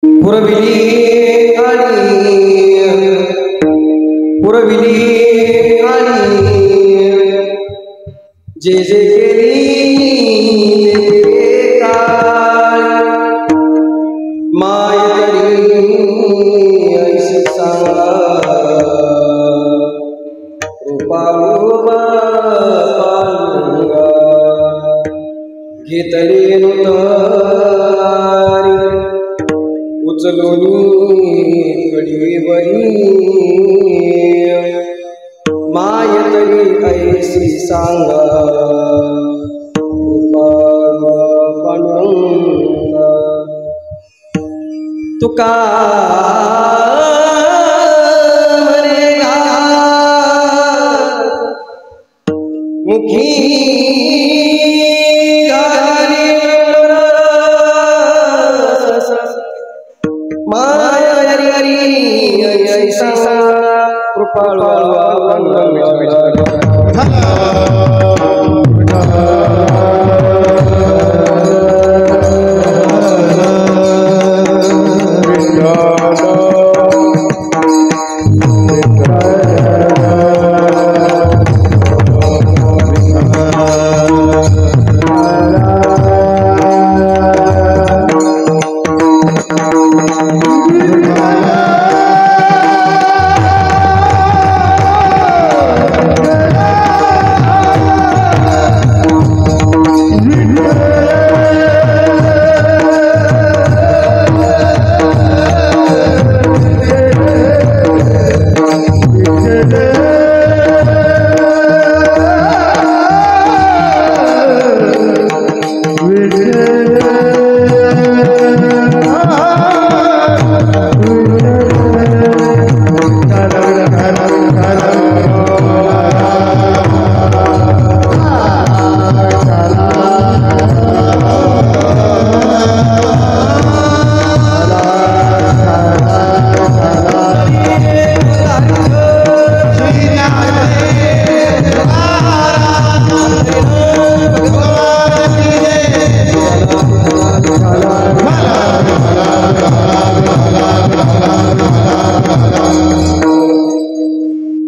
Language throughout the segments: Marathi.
पुरविली आणि जे जे केली ते काळ माय तरी ऐशी सांगा रूपारूपा पांडुरंगा घेतले नुतारी उचलून कडीवरी माय तरी ऐशी सांगा पांडुरंगा तुका मरेगा मुखी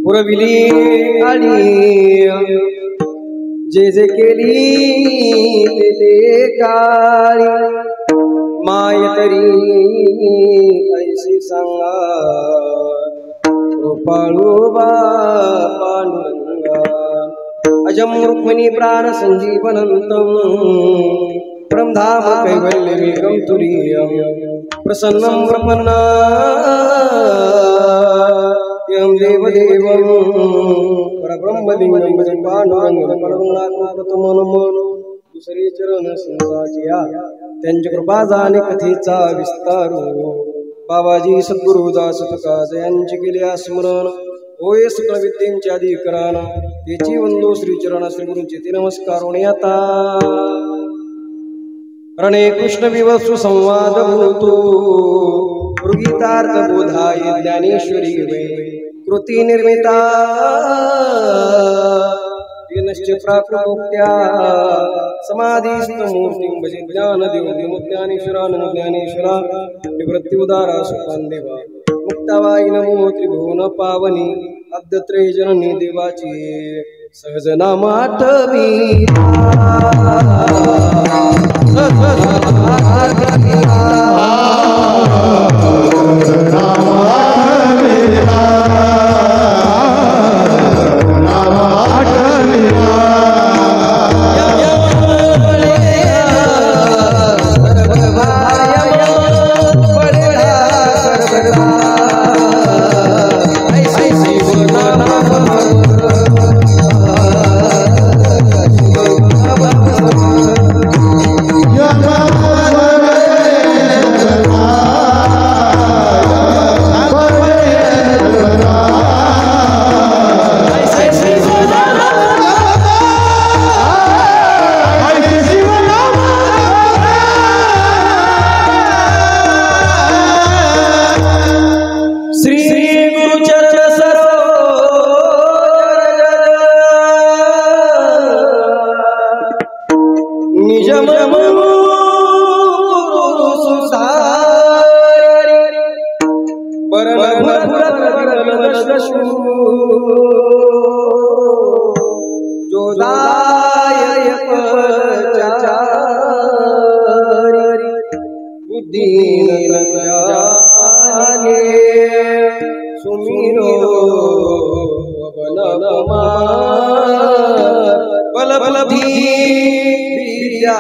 पुरविली आणि जे जे केली ते काळी माय तरी ऐशी सांगा रूपाळूबा पांडुरंगा अजम रुक्मिणी प्राण संजीवनंतम ब्रह्मधाम कैवल्यमेकं तुरीयं प्रसन्नं ब्रह्मणा यं देवदेवं परब्रह्मलिंगं भजे पांडुरंगं पांडुरंगात्मा प्रथमनमन दुसरे चरण संताचिया त्यांची कृपा जाणे कथेचा विस्तार बाबाजी सद्गुरुदास तुकाज यांची केले स्मरण होय सकळ विद्येंचे अधिकरण त्याची वंदो श्रीचरण श्रीगुरूंचे ते नमस्कार होण्याता रणे कृष्ण विवस्व संवाद भूतो गीतार्थ बोधाय ज्ञानेश्वरी वै कृती निर्मिता येनश्च प्राकृतोक्त्या समाधिस्थ मूर्तिं भजे ज्ञानदेव ज्ञानेश्वरा निवृत्ति उदारा सुखान देवा मुक्तावाई नमो त्रिभुवन पावनी अद्यत्रय जननी देवाची सहज नाम आठवी जाने सुमिरो बल बल बुद्धि विद्या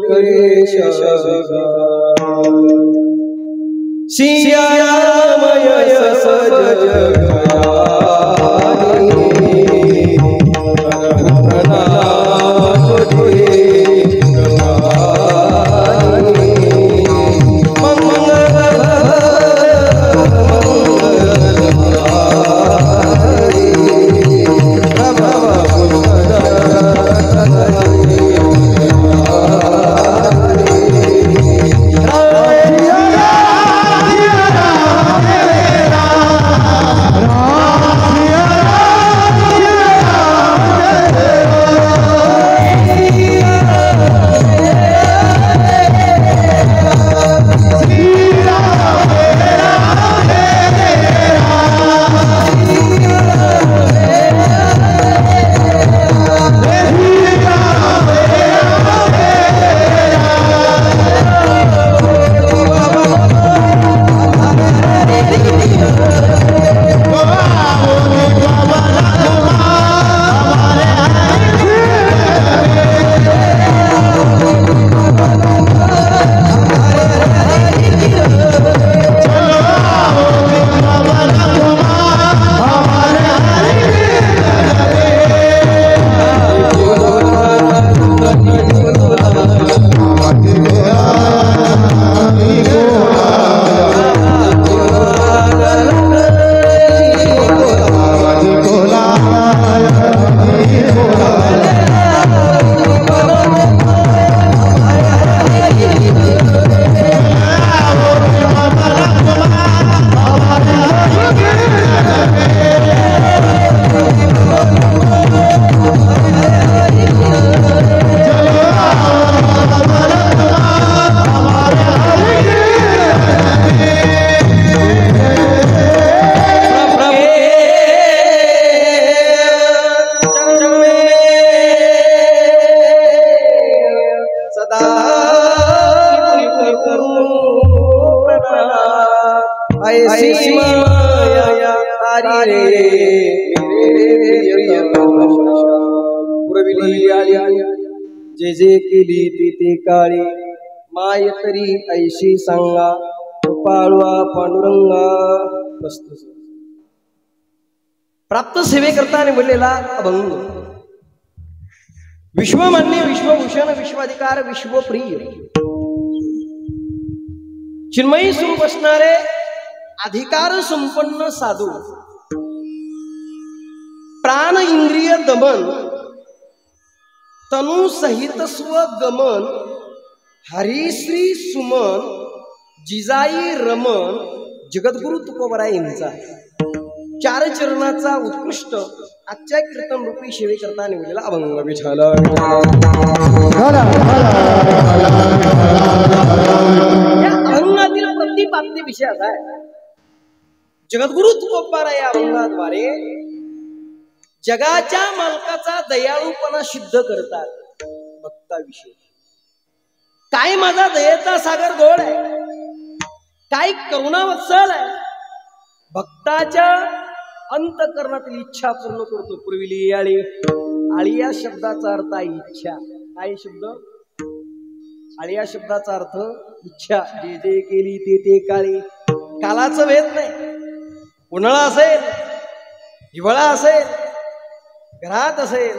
कलेश सिया रामय सज जे जे केली ते काळी माय तरी ऐशी सांगा कृपाळवा पांडुरंगा प्रस्तुत प्राप्त सेवे करताना बोललेला अभंग विश्वमान्य विश्वभूषण विश्वाधिकार विश्वप्रिय चिन्मयी स्वरूप असणारे अधिकार संपन्न साधू प्राण इंद्रिय दमन तनु सहित स्वगमन हरिश्री सुमन जिजाई रमन जगद्गुरु तुकोबराय यांचा चार चरणाचा उत्कृष्ट आजच्या कीर्तन रूपी सेवे करता निवडलेला अभंग विठ्ठल या अभंगातील प्रतिपाद्य विषय असा आहे जगद्गुरु तुकोबराय या अभंगाद्वारे जगाच्या मालकाचा दयाळूपणा सिद्ध करतात भक्ताविषयी काय माझा दयेचा सागर गोड आहे काय करुणावत्सल आहे भक्ताच्या अंतकरणातील इच्छा पूर्ण करतो पूर्वीली आळी आळी या शब्दाचा अर्थ आहे इच्छा काय शब्द आळी या शब्दाचा अर्थ इच्छा जे जे केली ते काळी कालाचं भेद नाही उन्हाळा असेल हिवाळा असेल घरात असेल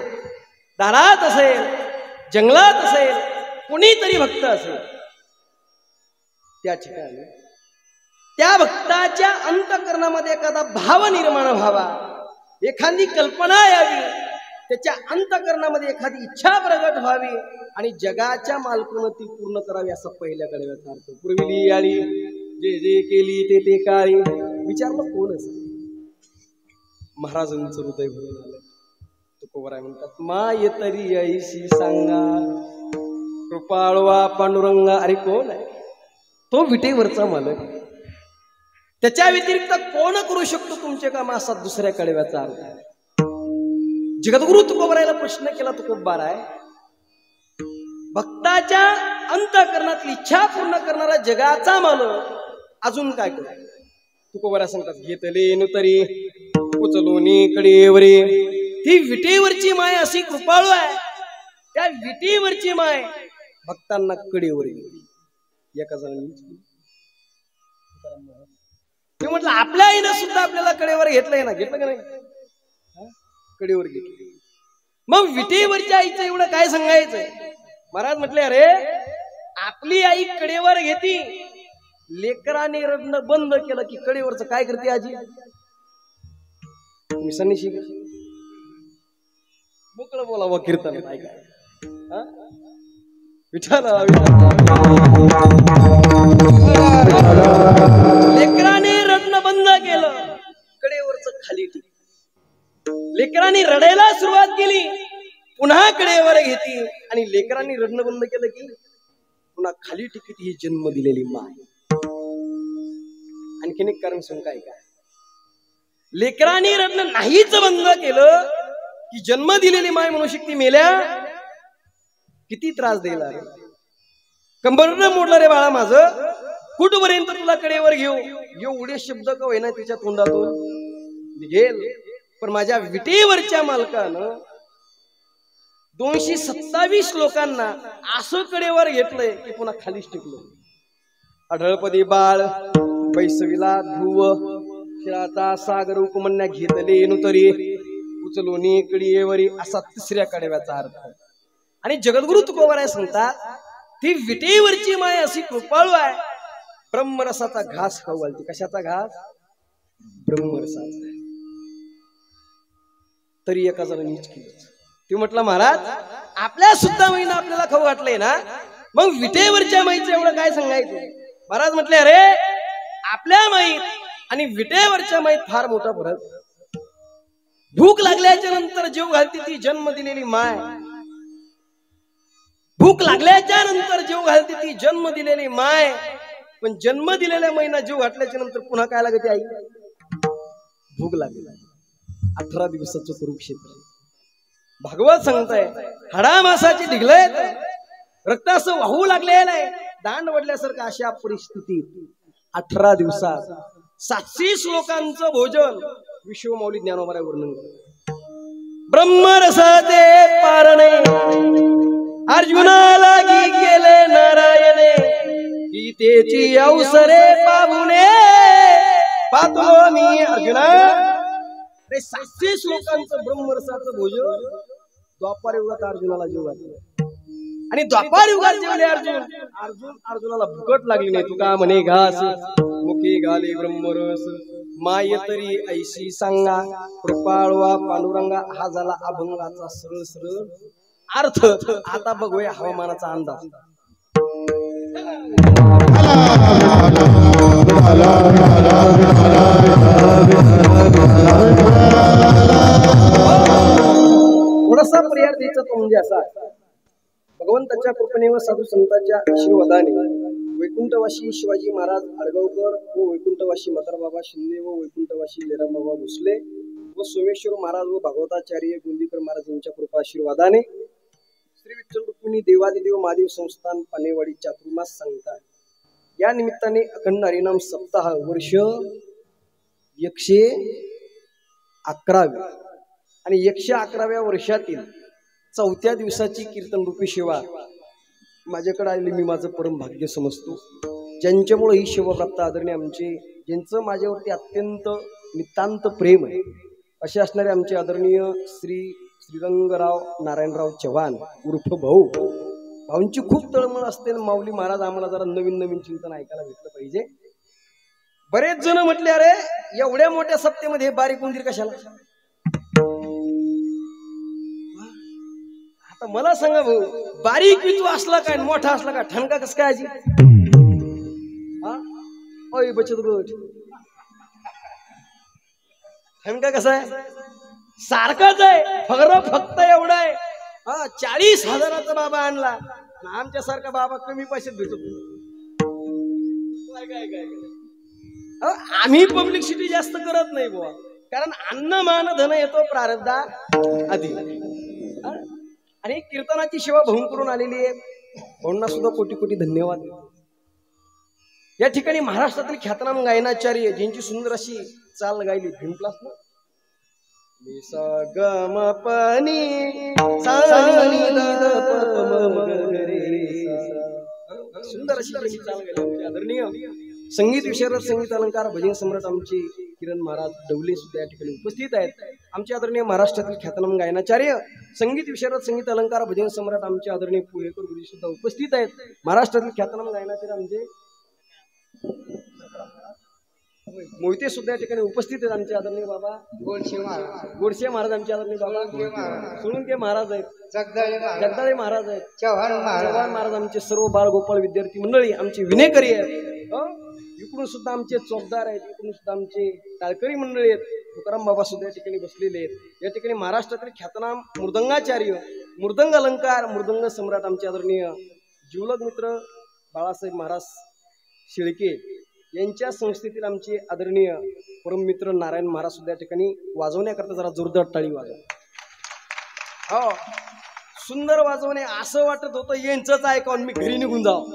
दारात असेल जंगलात असेल कुणीतरी भक्त असेल त्या ठिकाणी त्या भक्ताच्या अंतकरणामध्ये एखादा भाव निर्माण व्हावा एखादी कल्पना यावी त्याच्या अंतकरणामध्ये एखादी इच्छा प्रगट व्हावी आणि जगाच्या मालकीनं ती पूर्ण करावी असं पहिल्या कडव्याचा अर्थ पूर्वीली आळी जे जे केली ते काळी विचारलं कोण असं महाराजांचं हृदय भरून आलं तुकोबराय म्हणतात माय तरी ऐशी सांगा कृपाळवा पांडुरंगा अरे कोण आहे तो विटेवरचा मालक त्याच्या व्यतिरिक्त कोण करू शकतो तुमचे काम असा दुसऱ्या कडव्याचा अर्थ आहे जगद्गुरु तुकोबरायला प्रश्न केला तुकोबाराय भक्ताच्या अंतःकरणातली इच्छा पूर्ण करणारा जगाचा मालक अजून काय करू. तुकोबरा सांगतात, घेतले नुतरी उचलूनी कडेवरी. ती विटेवरची माय अशी कृपाळू आहे. त्या विटेवरची माय भक्तांना कडेवर एका जणांनी. ते म्हटलं आपल्या आईनं सुद्धा आपल्याला कडेवर घेतलंय ना. घेतलं का नाही? कडेवर घेतलं. मग विटेवरच्या आईचं एवढं काय सांगायचंय. महाराज म्हटले, अरे आपली आई कडेवर घेती. लेकराने रडणं बंद केलं की कडेवरचं काय करते आजी. तुम्ही सन्निशी मोकळं बोलावं कीर्तन ऐकाय. लेकराने रडणं बंद केलं, कडेवरच खाली टी. लेकरांनी रडायला सुरुवात केली, पुन्हा कडेवर घेती. आणि लेकरांनी रडणं बंद केलं की पुन्हा खाली टिकीत. ही जन्म दिलेली माय. आणखीन एक कारण सांग काय. लेकरांनी रडणं नाहीच बंद केलं की जन्म दिलेली माय म्हणू शकते मेल्या. किती त्रास द्यायला. कंबरनं मोडलं रे बाळा माझं, कुठपर्यंत तुला कडेवर घेऊ. एवढे शब्द का होईना तिच्या तोंडातून निघेल. पण माझ्या विटेवरच्या मालकानं 227 लोकांना असं कडेवर घेतलंय की पुन्हा खालीच टिकलो. आढळपदी बाळ, बैसविला ध्रुव, शिळाचा सागर उपमन्या घेतले नुतरी उचलूनी कडेवरी, असा तिसऱ्या कडेव्याचा अर्थ. आणि जगद्गुरु तुकोबाराय सांगतात, ती विटेवरची माय अशी कृपाळू आहे. ब्रह्मरसाचा घास खाऊ घालते. कशाचा घास? ब्रह्मरसाचा. तरी एका जणांनी केलं. ते म्हटलं, महाराज आपल्या सुद्धा महिना आपल्याला खाऊ घातलंय ना, मग विटेवरच्या माईचं एवढं काय सांगायचं. महाराज म्हटले, अरे आपल्या माईत आणि विटेवरच्या माईत फार मोठा फरक. भूक लागल्याच्या नंतर जीव घालते ती जन्म दिलेली माय. भूक लागल्याच्या नंतर जीव घालते ती जन्म दिलेली माय. पण जन्म दिलेल्या महिना जीव घातल्याच्या नंतर पुन्हा काय लागते आई. भूक लागली. 18 दिवसाचं कुरुक्षेत्र. भागवत सांगताय, हाडा मासाची ढिगलय, रक्त असं वाहू लागलेलं आहे, दांड वडल्यासारखं. अशा परिस्थितीत 18 दिवसात 700 श्लोकांचं भोजन विश्वमौली ज्ञानोबाराय वर्णन करतात. ब्रह्मरसाचे पारणे अर्जुनाला गेले नारायणे, गीतेची अवसरे पाहुणे पाहतो मी अर्जुना. 700 श्लोकांचं ब्रह्मरसाचं भोजन द्वापार युगात अर्जुनाला जेव घातलं. आणि द्वापार युगात जेवले अर्जुनाला भुकट लागली नाही. तुका म्हणे घास मुखी घाले ब्रह्मरस, माय तरी ऐशी सांगा कृपाळवा पांडुरंगा. हा झाला अभंगाचा सरळ सरळ अर्थ. आता बघूया हवामानाचा अंदाज. थोडासा पर्याय द्यायचा तो म्हणजे असा, भगवंताच्या कृपेने व साधू संतांच्या आशीर्वादाने वैकुंठवासी शिवाजी महाराज आडगावकर व वैकुंठवासी म्हातारबाबा शिंदे व वैकुंठवासी लेरामबाबा भोसले व सोमेश्वर महाराज व भागवताचार्य गोंदीकर महाराज यांच्या कृपा आशीर्वादाने श्री विठ्ठल रुक्मिणी देवादिदेव महादेव संस्थान पानेवाडी चातुर्मास सांगतात. या निमित्ताने अखंड हरिनाम सप्ताह वर्ष 111 आणि 111व्या वर्षातील 4थ्या दिवसाची कीर्तन रूपी सेवा माझ्याकडे आलेली मी माझं परम भाग्य समजतो. ज्यांच्यामुळे ही सेवा प्राप्त आदरणीय आमचे, ज्यांचं माझ्यावरती अत्यंत नितांत प्रेम आहे, असे असणारे आमचे आदरणीय श्री श्रीरंगराव नारायणराव चव्हाण उर्फ भाऊ. भाऊंची खूप तळमळ असते. माऊली महाराज आम्हाला जरा नवीन नवीन चिंतन ऐकायला भेटलं पाहिजे. बरेच जण म्हटले, अरे एवढ्या मोठ्या सप्तेमध्ये बारीक उंदीर कशाला. आता मला सांगा भाऊ, बारीक विचू असला काय मोठा असला का ठणका कस काय आजी. ओय बचत गट ठणका कसा आहे, सारखाच आहे. फक्त एवढा आहे. 40,000चा बाबा आणला. आमच्या सारखा बाबा कमी पैशात भेटतो. आम्ही पब्लिसिटी जास्त करत नाही बुवा, कारण अन्न मान धन येतो प्रारब्धा आधी. आणि कीर्तनाची सेवा भाऊन करून आलेली आहे. भाऊंना सुद्धा कोटी कोटी धन्यवाद देतो। या ठिकाणी महाराष्ट्रातील ख्यातनाम गायनाचार्य ज्यांची सुंदर अशी चाल गायली भीमप्लास ना सुंदर अशी चाल गायली आदरणीय संगीत विशारद संगीत अलंकार भजन सम्राट आमचे किरण महाराज डवले सुद्धा या ठिकाणी उपस्थित आहेत। आमचे आदरणीय महाराष्ट्रातील ख्यातनाम गायनाचार्य संगीत विशारद संगीत अलंकार भजन सम्राट आमचे आदरणीय पुळेकर गुरुजी सुद्धा उपस्थित आहेत। महाराष्ट्रातील ख्यातनाम गायनाचार्य आमचे मोहिते सुद्धा या ठिकाणी उपस्थित आहेत। आमचे आदरणीय बाबा गोडशे महाराज आमचे आदरणीय बाबा सोळुंके महाराज आहेत, जगदाळे महाराज आहेत, चव्हाण महाराज आमचे सर्व बाळ गोपाळ विद्यार्थी मंडळी आमचे विनेकरी आहेत। इकडून सुद्धा आमचे चौकदार आहेत, इकडून सुद्धा आमचे टाळकरी मंडळी आहेत, तुकाराम बाबा सुद्धा या ठिकाणी बसलेले आहेत। या ठिकाणी महाराष्ट्रातील ख्यातनाम मृदंगाचार्य मृदंग अलंकार मृदंग सम्राट आमचे आदरणीय जिवलग मित्र बाळासाहेब महाराज शेळके यांच्या संस्थेतील आमचे आदरणीय परममित्र नारायण महाराज सुद्धा या ठिकाणी वाजवण्याकरता जरा जोरदार टाळी वाजवा। हो सुंदर वाजवणे असं वाटत होतं यांचंच ऐकावून मी घरी निघून जाव,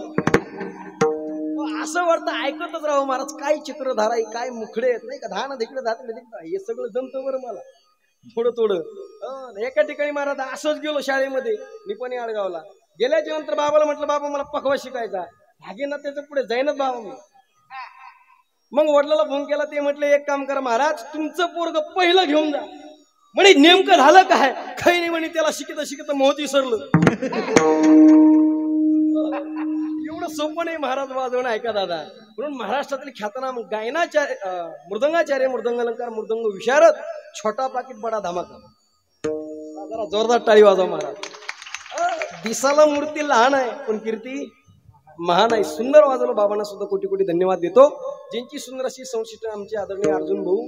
असं वाटतं ऐकतच राहू महाराज। काय चित्रधारा आहे, काय मुखडे आहेत नाही का, धान तिकडे धातले हे सगळं जमतं बरं मला थोडं थोडं। एका ठिकाणी महाराज असंच गेलो शाळेमध्ये निपणी आळगावला गेल्याच्या नंतर बाबाला म्हटलं बाबा मला पखवा शिकायचा भागे ना त्याच्या पुढे जाईनच बाबा मी। मग वडिलाला फोन केला, ते म्हटले एक काम करा महाराज तुमचं पोरग पहिलं घेऊन जा म्हणे। नेमकं झालं काय काही नाही म्हणे, त्याला शिकत शिकत मोहत विसरलं। एवढं सोपं नाही महाराज वाजवणं ऐका दादा। म्हणून महाराष्ट्रातील ख्यातनाम गायनाचार्य मृदंगाचार्य मृदंग अलंकार मृदंग विशारद छोटा पाकिट बडा धमाका जरा जोरदार टाळी वाजवा महाराज। दिसाला मूर्ती लहान आहे पण कीर्ती महान आहे। सुंदर वाजवलं बाबांना सुद्धा कोटी कोटी धन्यवाद देतो। ज्यांची सुंदर अशी संस्कृती आमचे आदरणीय अर्जुन भाऊ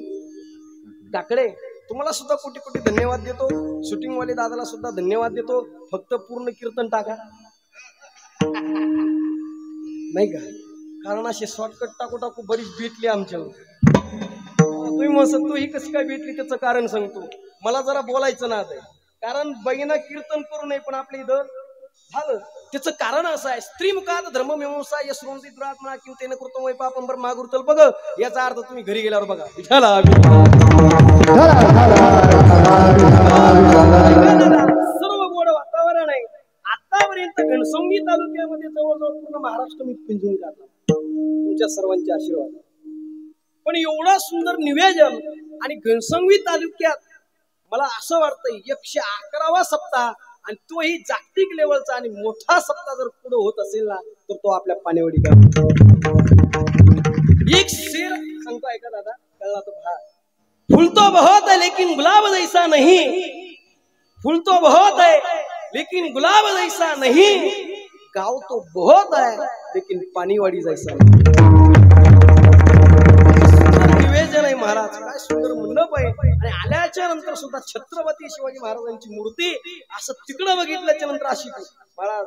टाकडे तुम्हाला सुद्धा कोटी कोटी धन्यवाद देतो। शूटिंग वाले दादाला सुद्धा धन्यवाद देतो। फक्त पूर्ण कीर्तन टाका नाही का, कारण असे शॉर्टकट टाकू टाकू बरीच भेटली आमच्यावर। तुम्ही म्हणत तू ही कशी काय भेटली त्याचं कारण सांगतो। मला जरा बोलायचं ना आता, कारण बहिणा कीर्तन करू नये पण आपल्या इथं झालं त्याचं कारण असं आहे। स्त्री मुखात धर्ममीमांसा यशवंती दुरात्मा किंवा त्याने कृतमय पापंबर मागुरतल बघ, याचा अर्थ तुम्ही घरी गेल्यावर बघा। सर्व गोड वातावरण आहे। आतापर्यंत घनसंगी तालुक्यामध्ये जवळजवळ पूर्ण महाराष्ट्र मी पिंजून काढला तुमच्या सर्वांचे आशीर्वाद। पण एवढा सुंदर निवेदन आणि घनसंगी तालुक्यात मला असं वाटतंय 111वा सप्ताह आणि तोही जागतिक लेवलचा आणि मोठा सप्ताह जर पुढे होत असेल ना तर तो आपल्या पाणेवडी का एक शेर सांगतो ऐका दादा, कळला तो भा। फूल तो बहुत है लेकिन गुलाब जैसा नहीं, फूल तो बहुत है लेकिन गुलाब जैसा नहीं, गाव तो बहुत है लेकिन पाणीवाडी जैसा नहीं। निवेदन आहे महाराज, काय सुंदर मंडप आहे। आणि आल्याच्या नंतर सुद्धा छत्रपती शिवाजी महाराजांची मूर्ती असं तिकडं बघितल्याच्या नंतर अशी महाराज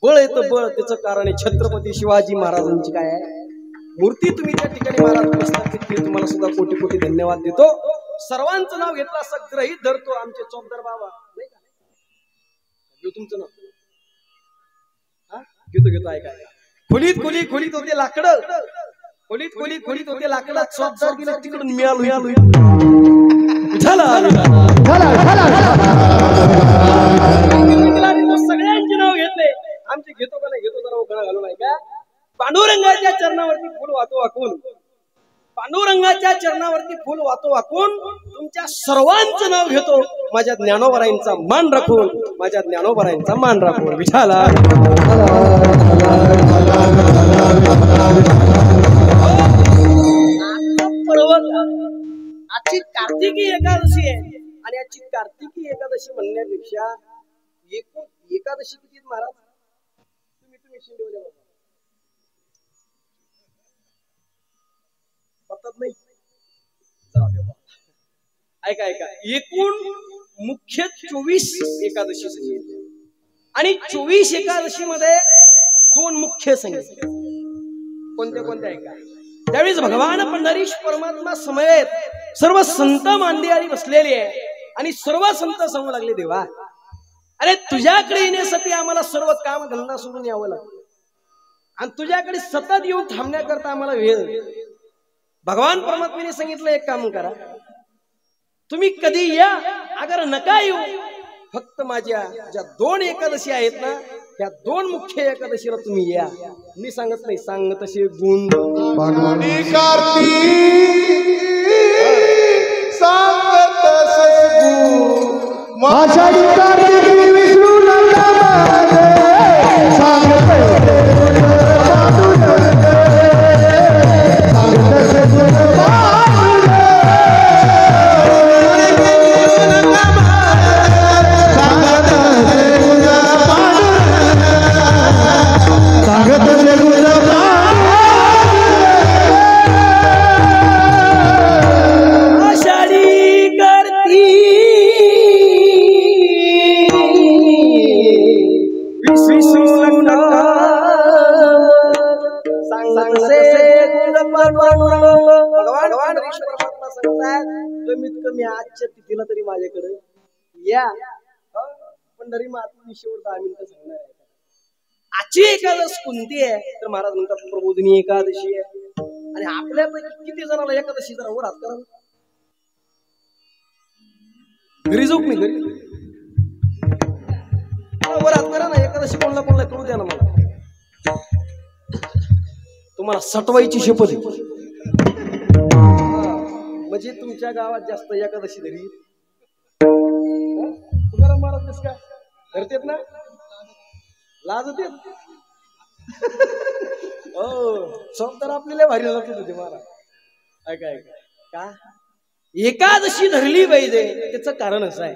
बळ येतं बळ, त्याचं कारण आहे छत्रपती शिवाजी महाराजांची काय आहे मूर्ती। तुम्ही त्या ठिकाणी महाराज प्रस्थापित केली, तुम्हाला सुद्धा कोटी कोटी धन्यवाद देतो। सर्वांचं नाव घेतलं असं ग्रहित धरतो आमचे चौकदार बाबा नाही का, घेऊ तुमचं नाव घेतो ऐका। खोलीत खोलीत खोलीत होते लाकडं, खोलीत खोलीत खोलीत होते लाकडं, चौकदार गेला तिकडून मिळालो सगळ्यांचे नाव घेतले आमचे। घेतो का नाही घेतो, जरा उघडा घालून ऐका। पांडुरंगाच्या चरणावरती फुल वातो वाकून, पांडुरंगाच्या चरणावरती फुल वातो वाकून तुमच्या सर्वांचं नाव घेतो। माझ्या ज्ञानोबरायांचा मान राखून, माझ्या ज्ञानोबरायांचा मान राखून विठाला। आजची कार्तिकी एकादशी आहे आणि आजची कार्तिकी एकादशी म्हणण्यापेक्षा एकूण एकादशी किती महाराज तुम्ही शिंदेवाले पटत नाही, ऐका ऐका। एकूण मुख्य 24 एकादशी सांगितले आणि 24 एकादशी मध्ये 2 मुख्य सांगितले। कोणत्या कोणत्या ऐका। त्यावेळेस भगवान पंढरीश परमात्मा समेत सर्व संत मांदियाळी बसलेले आहे आणि सर्व संत सांगू लागले देवा अरे तुझ्याकडे येण्यासाठी आम्हाला सर्व काम धंदा सोडून यावं लागतं आणि तुझ्याकडे सतत येऊन थांबण्याकरता आम्हाला वेळ. भगवान परमात्म्याने सांगितलं एक काम करा, तुम्ही कधी या अगर नका येऊ, फक्त माझ्या ज्या 2 एकादशी आहेत ना त्या 2 मुख्य एकादशीला तुम्ही या. मी सांगत नाही, सांग तसे गुण कमीत कमी आजच्या तिथीला तरी माझ्याकडे या. पंढरी माता शेवट 10 मिनिटं सांगणार आहे. आजची एकादश कोणती आहे तर महाराज म्हणतात प्रबोधिनी एकादशी आहे. आणि आपल्यापैकी किती जणांना एकादशी जरा वर हात करा, घरी जाऊ मी घरी वर हात करा ना. एकादशी कोणला कोणला करू द्या ना मला, तुम्हाला सटवायची शपथ आहे. म्हणजे तुमच्या गावात जास्त एकादशी धरी तुकाराम महाराज कस काय धरतेत ना, लाजत येत. हो सब तर आपल्याला भारी लागत होते महाराज. ऐका का एकादशी धरली पाहिजे त्याचं कारण असं आहे,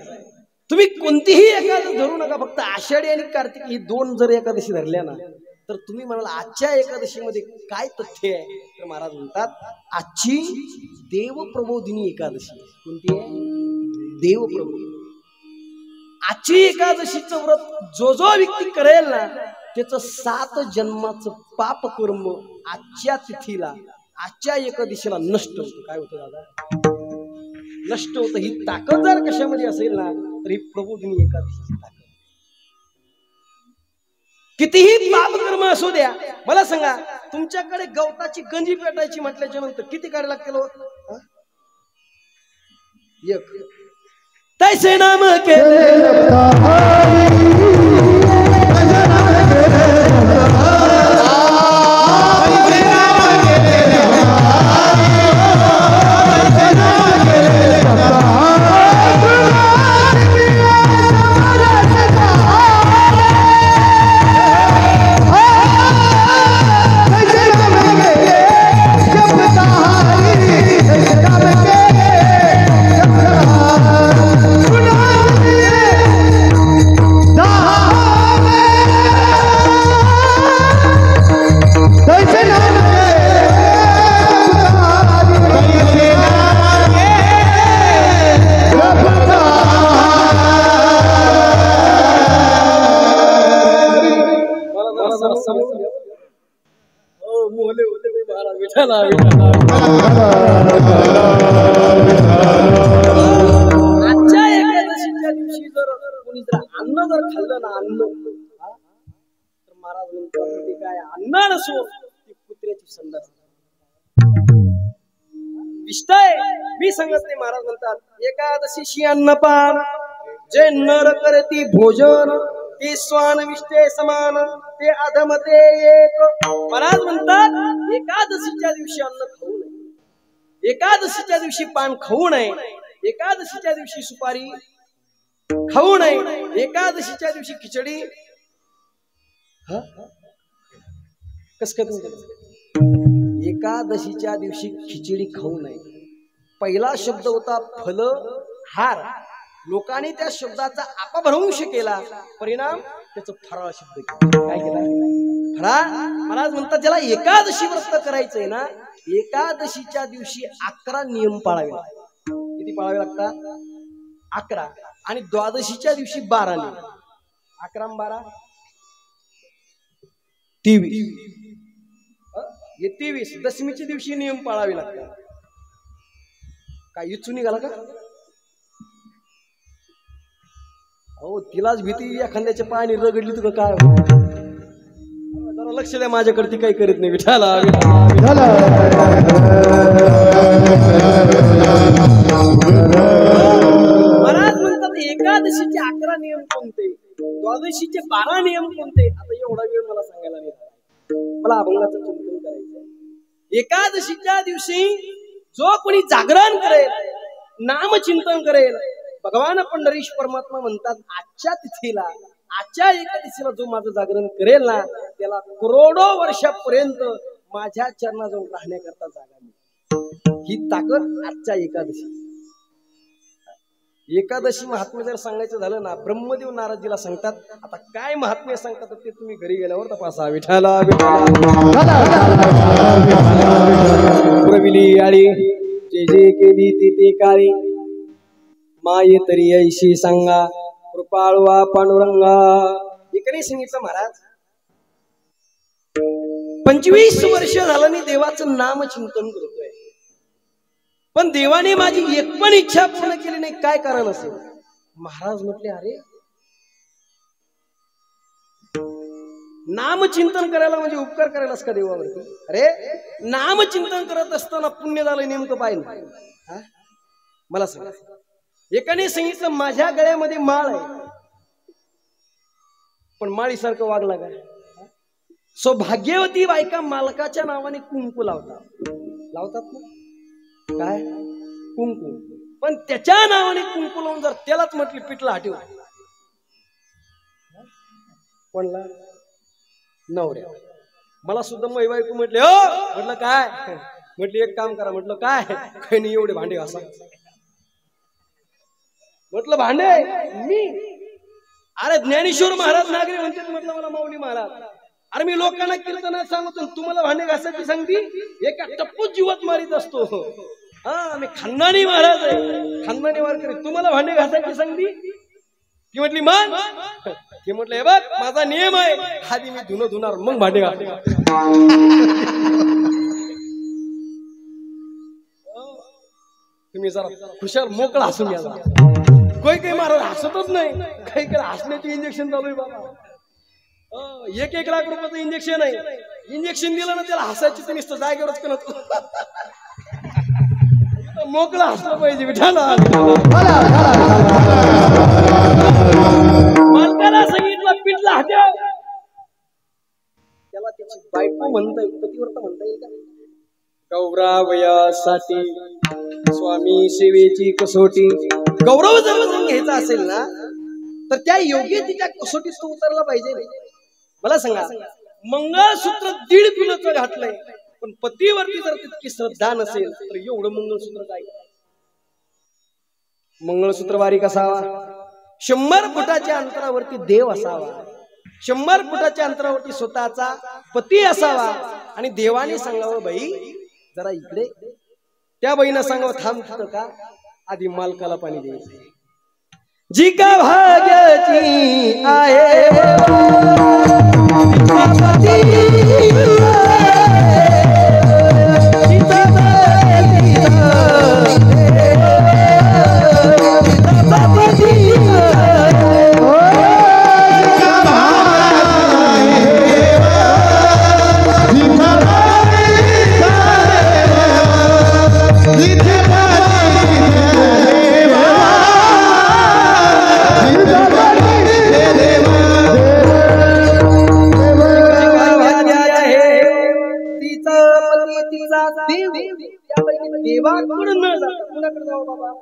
तुम्ही कोणतीही एकादशी धरू नका, फक्त आषाढी आणि कार्तिक ही 2 जर एकादशी धरल्या ना तर तुम्ही म्हणाल आजच्या एकादशीमध्ये काय तथ्य आहे तर महाराज म्हणतात आजची देवप्रबोधिनी एकादशी. कोणती आहे? देवप्रबोधिनी. आजची एकादशीचं व्रत जो जो व्यक्ती करेल ना त्याचं 7 जन्माचं पाप कर्म आजच्या तिथीला आजच्या एकादशीला नष्ट होतं. काय होतं दादा? नष्ट होतं. ही ताकद जर कशामध्ये असेल ना तर ही प्रबोधिनी एकादशीची ताकद. कितीही पाप कर्म असू द्या, मला सांगा तुमच्याकडे गवताची गंजी पेटायची म्हटल्याच्या नंतर किती काढ लागतील? एक. तैसे नाम केले आजच्या एकादशीच्या दिवशी जर कोणी जर अन्न जर खाल्लं ना अन्न तर महाराज म्हणतात ते काय अन्न नसो ती कुत्र्याची संडास. विष्टाय मी सांगत नाही. महाराज म्हणतात एकादशीशी अन्नपान जे नर करती भोजन ते स्वान विष्टे समान ते अधमते एक. महाराज म्हणतात एकादशीच्या दिवशी अन्न खाऊ नये, एकादशीच्या दिवशी पान खाऊ नये, एकादशीच्या दिवशी सुपारी खाऊ नये, एकादशीच्या दिवशी खिचडी. कस काय एकादशीच्या दिवशी खिचडी खाऊ नये? पहिला शब्द होता फलहार. लोकांनी त्या शब्दाचा अपभ्रंश केला, परिणाम त्याचं फराळ शब्द काय केला? फराळ. महाराज म्हणतात ज्याला एकादशी व्रत करायचंय ना एकादशीच्या दिवशी 11 नियम पाळावे लागतात. किती पाळावे लागतात? 11. आणि द्वादशीच्या दिवशी 12 नियम. 11 आणि 12 23. हे 23. दशमीच्या दिवशी नियम पाळावे लागतात. काय इच्छू निघाला का? हो तिलाच भीती एखाद्याच्या पाणी रगडली तुला काय जरा लक्ष द्या माझ्याकडे ती काही करीत नाही विठाला महाराज म्हणतात एकादशीचे 11 नियम कोणते द्वादशीचे 12 नियम कोणते आता एवढा वेळ मला सांगायला नाही मला अभंगाचं चिंतन करायचं एकादशीच्या दिवशी जो कोणी जागरण करेल नामचिंतन करेल भगवान पंढरीश परमात्मा म्हणतात आजच्या तिथीला आजच्या एकादशीला जो माझं जागरण करेल ना त्याला करोडो वर्षापर्यंत माझ्या चरणाजवळ राहण्याकरता जागा मिळेल ही ताकद आजच्या एकादशी एकादशी महात्म्य जर सांगायचं झालं ना ब्रह्मदेव नारदजीला सांगतात आता काय महात्म्य सांगतात ते तुम्ही घरी गेल्यावर तपासा विठाला प्रविली आळी जे जे केली ते काळी माये तरी ऐशी सांगा कृपाळवा पांडुरंगा एकने सांगितलं महाराज 25 वर्ष झालं मी देवाचं नाम चिंतन करतोय पण देवाने माझी एक पण इच्छा पूर्ण केली नाही काय कारण असेल महाराज म्हटले अरे नामचिंतन करायला म्हणजे उपकार करायलास का देवावरती अरे नामचिंतन करत असताना पुण्य झालं नेमकं पाहिजे मला सांग एकाने सांगितलं माझ्या गळ्यामध्ये माळ आहे पण माळीसारखं वागला काय सौभाग्यवती बायका मालकाच्या नावाने कुंकू लावतात ना काय कुंकू पण त्याच्या नावाने कुंकू लावून जर त्यालाच म्हटली पिठला हटव कोणला नवऱ्या मला सुद्धा मै बायको म्हटले हो म्हटलं काय म्हटली एक काम करा म्हटलं काय काही नाही एवढे भांडे घासा म्हटलं भांडे मी अरे ज्ञानेश्वर महाराज नागरे म्हणतात म्हटलं मला माऊली महाराज अरे मी लोकांना कीर्तनात सांगतो तुम्हाला भांडे घासायची सांगती एका टप्पूत जीवात मारित असतो हा मी खानदानी महाराज आहे खानदानी वारकरी तुम्हाला भांडे घासायची सांगती ती म्हटली मग ते म्हटलं हे बघ माझा नियम आहे आधी मी धुणं धुणार मग भांडे घासणार तुम्ही जरा खुशाल मोकळा हसून घ्या काही महाराज हसतच नाही काही हसण्याचे इंजेक्शन चालू आहे बाबा 1 लाख रुपयाचं इंजेक्शन आहे इंजेक्शन दिलं ना त्याला हसायची नुसतं जागेवरच करत मोकळा हसलं पाहिजे विठाला मालकाला सांगितलं पिठला हटव त्याला त्याची बायको म्हणता येईल पतिव्रता म्हणता येईल का गौरावयासाठी स्वामी सेवेची कसोटी गौरव जर घ्यायचा असेल ना तर त्या योग्य तिच्या कसोटीत तो उतरला पाहिजे मला सांगा मंगळसूत्र 1.5 किलोचं घातलंय पण पतीवरती जर तितकी श्रद्धा नसेल तर एवढं मंगळसूत्र काय मंगळसूत्र बारीक असावा 100 फुटाच्या अंतरावरती देव असावा 100 फुटाच्या अंतरावरती स्वतःचा पती असावा आणि देवाने सांगावं बाई जरा इकडे त्या बाईनं सांगावं थांब का आधी मालकाला पाणी द्यायचं जी का भाग्याची आहे देवाकडून न जाता कुणाकडे जावं बाबा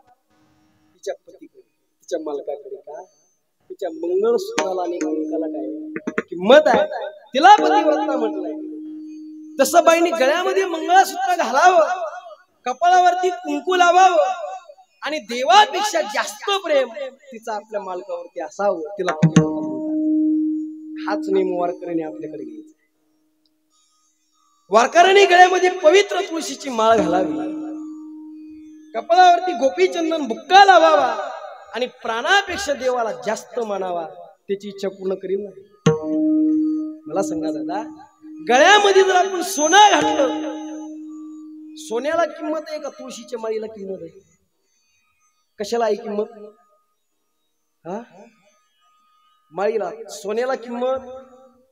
तिच्या पतीकडे तिच्या मालकाकडे का तिच्या मंगळसूत्राला आणि अंकाला काय किंमत आहे तिला पतिव्रता म्हटलंय तसं बाईने गळ्यामध्ये मंगळसूत्र घालावं कपाळावरती कुंकू लावावं आणि देवापेक्षा जास्त प्रेम तिचा आपल्या मालकावरती असावं तिला हाच नेम वारकऱ्याने आपल्याकडे घ्यायचा वारकऱ्याने गळ्यामध्ये पवित्र तुळशीची माळ घालावी कपाळावरती गोपीचंदन बुक्का लावावा आणि प्राणापेक्षा देवाला जास्त मानावा त्याची इच्छा पूर्ण करीन मला सांगा दादा गळ्यामध्ये जर आपण सोनं घातलं सोन्याला किंमत आहे का तुळशीच्या माळीला किंमत आहे कशाला आहे किंमत हा माळीला सोन्याला किंमत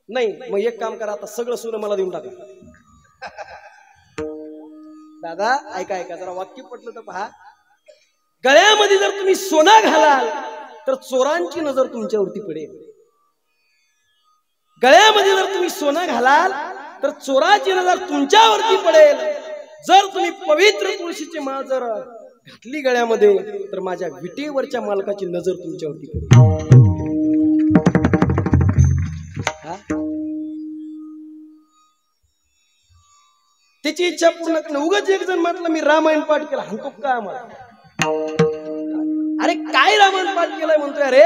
नाही, मग एक काम करा, आता सगळं सोनं मला देऊन टाका. दादा ऐका ऐका, जरा वाक्य पटलं तर पहा. गळ्यामध्ये जर तुम्ही सोनं घालाल तर चोरांची नजर तुमच्यावरती पडेल. गळ्यामध्ये जर तुम्ही सोनं घालाल तर चोराची नजर तुमच्यावरती पडेल. जर तुम्ही पवित्र तुळशीची माळ जर घातली गळ्यामध्ये तर माझ्या विटेवरच्या मालकाची नजर तुमच्यावरती पडेल. त्याची इच्छा पूर्ण करणं. उगाच एक जण म्हटलं मी रामायण पाठ केला, हाणतो काय आम्हाला? अरे काय रामायण पाठ केलाय म्हणतोय? अरे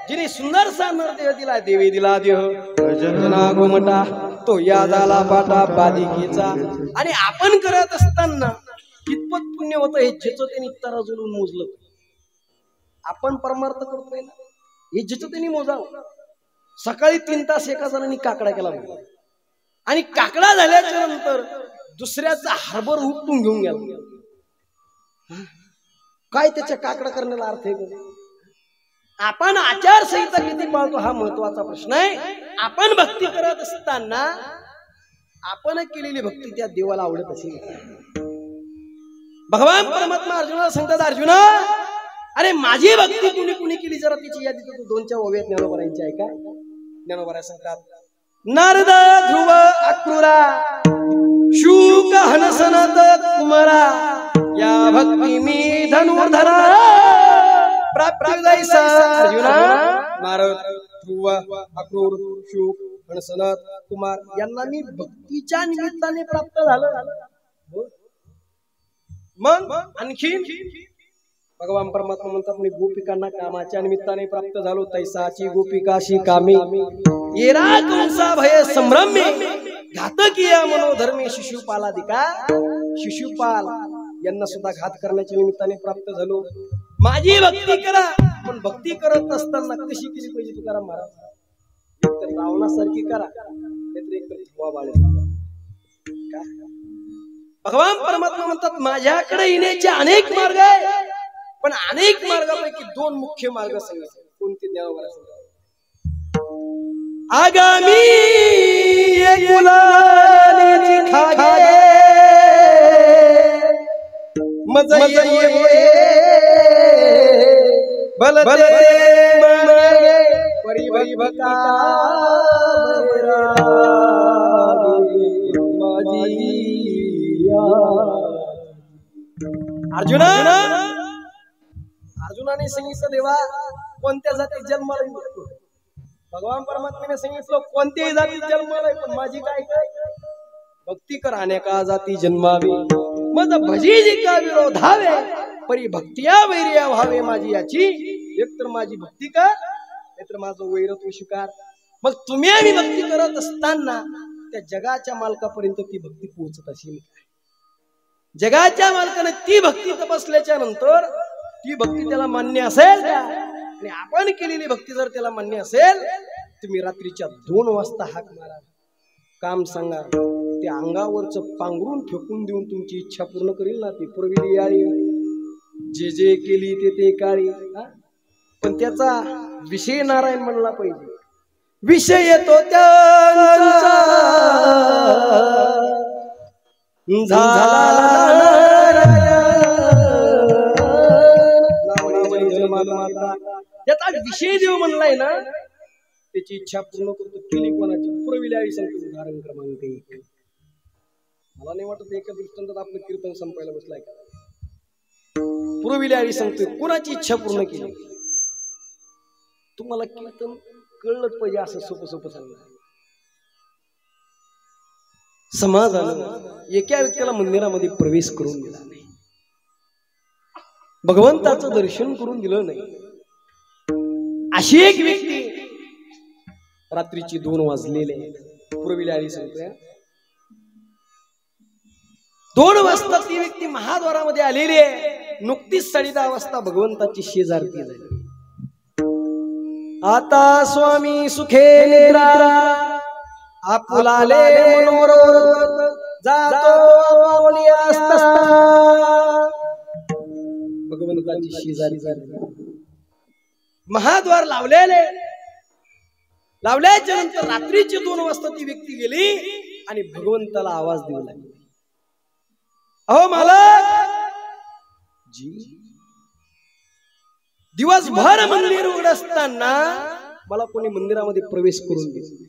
जिने सुंदरसा नरदेह दिला, देवी दिला देह जना गोमटा, तो या झाला पाटा बाधिकेचा. आणि आपण करत असताना कितपत पुण्य होतं हे ज्याचं त्यांनी तराजून मोजलं. आपण परमार्थ करतोय ना, हे ज्याचं त्यांनी मोजावं. सकाळी 3 तास एका जणांनी काकडा केला आणि काकडा झाल्याच्या नंतर दुसऱ्याचा हरभर उपटून घेऊन गेला. काय त्याच्या काकडा करण्याला अर्थ आहे? आपण आचारसंहिता किती पाळतो हा महत्वाचा प्रश्न आहे. आपण भक्ती करत असताना आपण केलेली भक्ती त्या देवाला आवडत असेल. भगवान परमात्मा अर्जुनाला सांगतात, अर्जुना अरे माझी भक्ती कुणी कुणी केली जरा तिची यादी तू 2च्या ओव्यात ज्ञानोबारांची आहे का? ज्ञानोबारा सांगतात, नारद ध्रुव अक्रूरा शूक हनसनत कुमारा या भक्ती मी धनुर्धरा प्राप्त अर्जुना. नारद ध्रुव अक्रूर शूक हनसनत कुमार यांना मी भक्तीच्या निमित्ताने प्राप्त झालं. मग आणखी भगवान परमात्मा म्हणतात, मी गोपिकांना कामाच्या निमित्ताने प्राप्त झालो. तैसाची गोपिकाशी कामी येरा कंसा भय संभ्रमे घातकीया मनोधर्मे शिशुपालादिका. शिशुपाल यांना सुद्धा घात करण्याच्या निमित्ताने प्राप्त झालो. माझी भक्ती करा, पण भक्ती करत असताना कशी केली पाहिजे तुकाराम महाराज? एकतर रावणासारखी करा, नाहीतर एकतर धुवा बाळगला. भगवान परमात्मा म्हणतात, माझ्याकडे येण्याचे अनेक मार्ग आहे, पण अनेक मार्गापैकी 2 मुख्य मार्ग सांगितले. कोणते? ज्ञानोबाला सांगितले. आगामी गुलाली खागे मजये बलते मार्गे परिभक्ता अर्जुना. अर्जुनाने सांगितलं, देवा कोणत्या जाती जन्माला येतो? भगवान परमात्म्याने सांगितलं कोणत्याही जाती जन्माला, पण माझी काय काय भक्ती कर. अनेका जाती जन्मावी मज भजी का विरोधावे परी भक्तिया वैर्या व्हावे माझी याची. एकतर माझी भक्ती कर, नाहीतर माझं वैरत्व स्वीकार. मग तुम्ही आम्ही भक्ती करत असताना त्या जगाच्या मालकापर्यंत ती भक्ती पोहोचत असेल. जगाच्या मालकाने ती भक्ती तपासल्याच्या नंतर ती भक्ती त्याला मान्य असेल का? आणि आपण केलेली भक्ती जर त्याला मान्य असेल, तुम्ही रात्रीच्या 2 वाजता हाक मारा, काम सांगा, त्या अंगावरचं पांघरून फेकून देऊन तुमची इच्छा पूर्ण करील ना. ती पुरविली याळी, जे जे केली ते काळी. पण त्याचा विषय नारायण म्हणला पाहिजे. विषय तो त्यांचा त्याचा विषय देव म्हणलाय ना, त्याची इच्छा पूर्ण करतो. केली कोणाची? पुरविल्या सांगतो. उदाहरण क्रमांक 1. मला नाही वाटत एका दृष्टांतात आपलं कीर्तन संपायला बसलाय का? पुरविल्या सांगतोय कोणाची इच्छा पूर्ण केली. तुम्हाला कीर्तन कळलंच पाहिजे असं सोपं सोपं सांगणार. समाजानं एका व्यक्तीला मंदिरामध्ये प्रवेश करून दिला नाही, भगवंताचं दर्शन करून दिलं नाही. अशी एक व्यक्ती रात्रीची 2 वाजलेले पुरविल्या सांगतोय. 2 वाजता ती व्यक्ती महाद्वारामध्ये आलेली आहे. नुकतीच 10:30 वाजता भगवंताची शेजारती झाली. आता स्वामी सुखे निद्रा आपुलाले मनोरथ जातो आपावली असता. भगवंताची शेजारी झाली. महाद्वार लावलेले लावल्याच्या नंतर रात्रीचे 2 वाजता ती व्यक्ती गेली आणि भगवंताला आवाज देऊ लागली, अहो मालक जी, दिवसभर मंदिर उघड असताना मला कोणी मंदिरामध्ये प्रवेश करून देत नाही,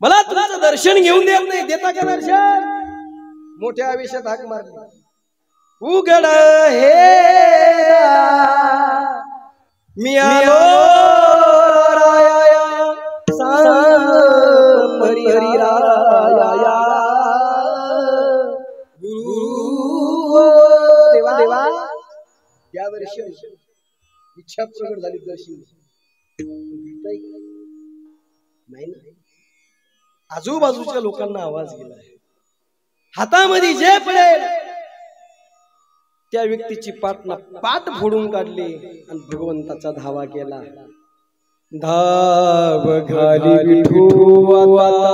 मला तुमचं दर्शन घेऊन देत नाही, देता का दर्शन? मोठ्या आवेशात हाक मारली, उघड हे मी आलो राया सांग परिहरिराया गुरु देवा देवा या दर्शन इच्छा प्रगट झाली, दर्शन नाही ना. आजूबाजूच्या लोकांना आवाज गेला, हातामध्ये जे पडेल त्या व्यक्तीची पाठ फोडून काढली आणि भगवंताचा धावा केला. धाव घाली विठुवाता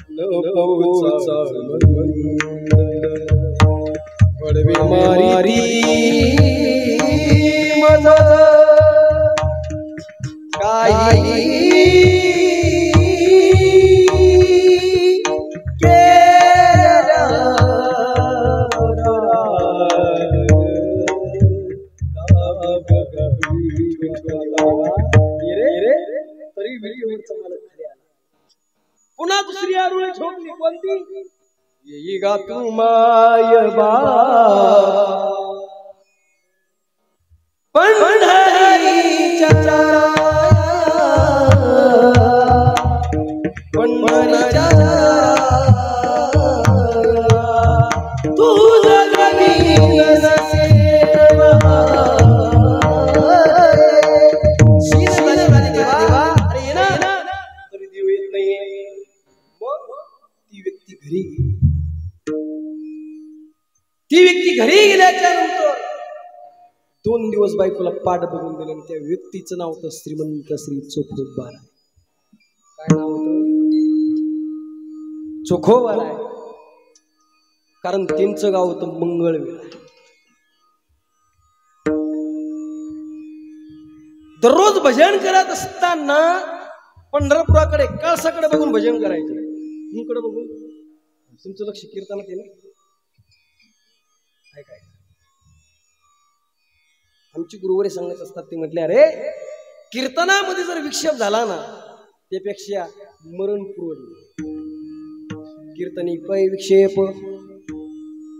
न पोचा पडवी मारी मज काही पुन्हा दुसरी आरुळी ठोकली, कोणती? येई गा तू मायबा पंढरीच्या पंढरीच्या तू जगवी सेवा ती व्यक्ती घरी गेल्याच्या नंतर 2 दिवस बायकोला पाठ बघून दिले आणि त्या व्यक्तीचं नाव होतं श्रीमंत श्री चोखोबा. काय नाव होतं? चोखोबा. कारण त्यांचं गाव होतं मंगळवेढा. दररोज भजन करत असताना पंढरपुराकडे कळसाकडे बघून भजन करायचे, इकडे बघून. तुमचं लक्ष कीर्तनात आहे ना? काय आमची गुरुवारी सांगत असतात, ते म्हटले अरे कीर्तनामध्ये जर विक्षेप झाला ना त्यापेक्षा मरण पुरवडलं. कीर्तनी पै विक्षेप,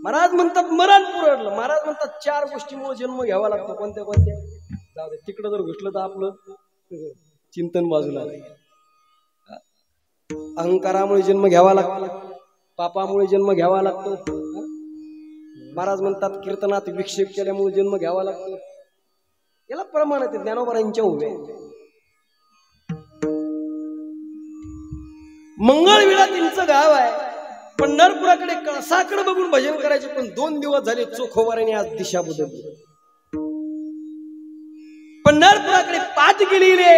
महाराज म्हणतात मरण पुरवडलं. महाराज म्हणतात 4 गोष्टीमुळे जन्म घ्यावा लागतो. कोणत्या कोणत्या? जाऊ दे, तिकडं जर घुसलं तर आपलं चिंतन बाजूला नाही. अहंकारामुळे जन्म घ्यावा लागतो, पापामुळे जन्म घ्यावा लागतो. महाराज म्हणतात कीर्तनात विक्षेप केल्यामुळे जन्म घ्यावा लागतो. याला प्रमाण आहे ज्ञानोबारांच्या उभे. मंगळवेढा त्यांचं गाव आहे. पंढरपुराकडे कळसाकडे बघून भजन करायचे, पण 2 दिवस झाले चोखोबाराने आज दिशा बदलली. पंढरपुराकडे पाठ केली रे.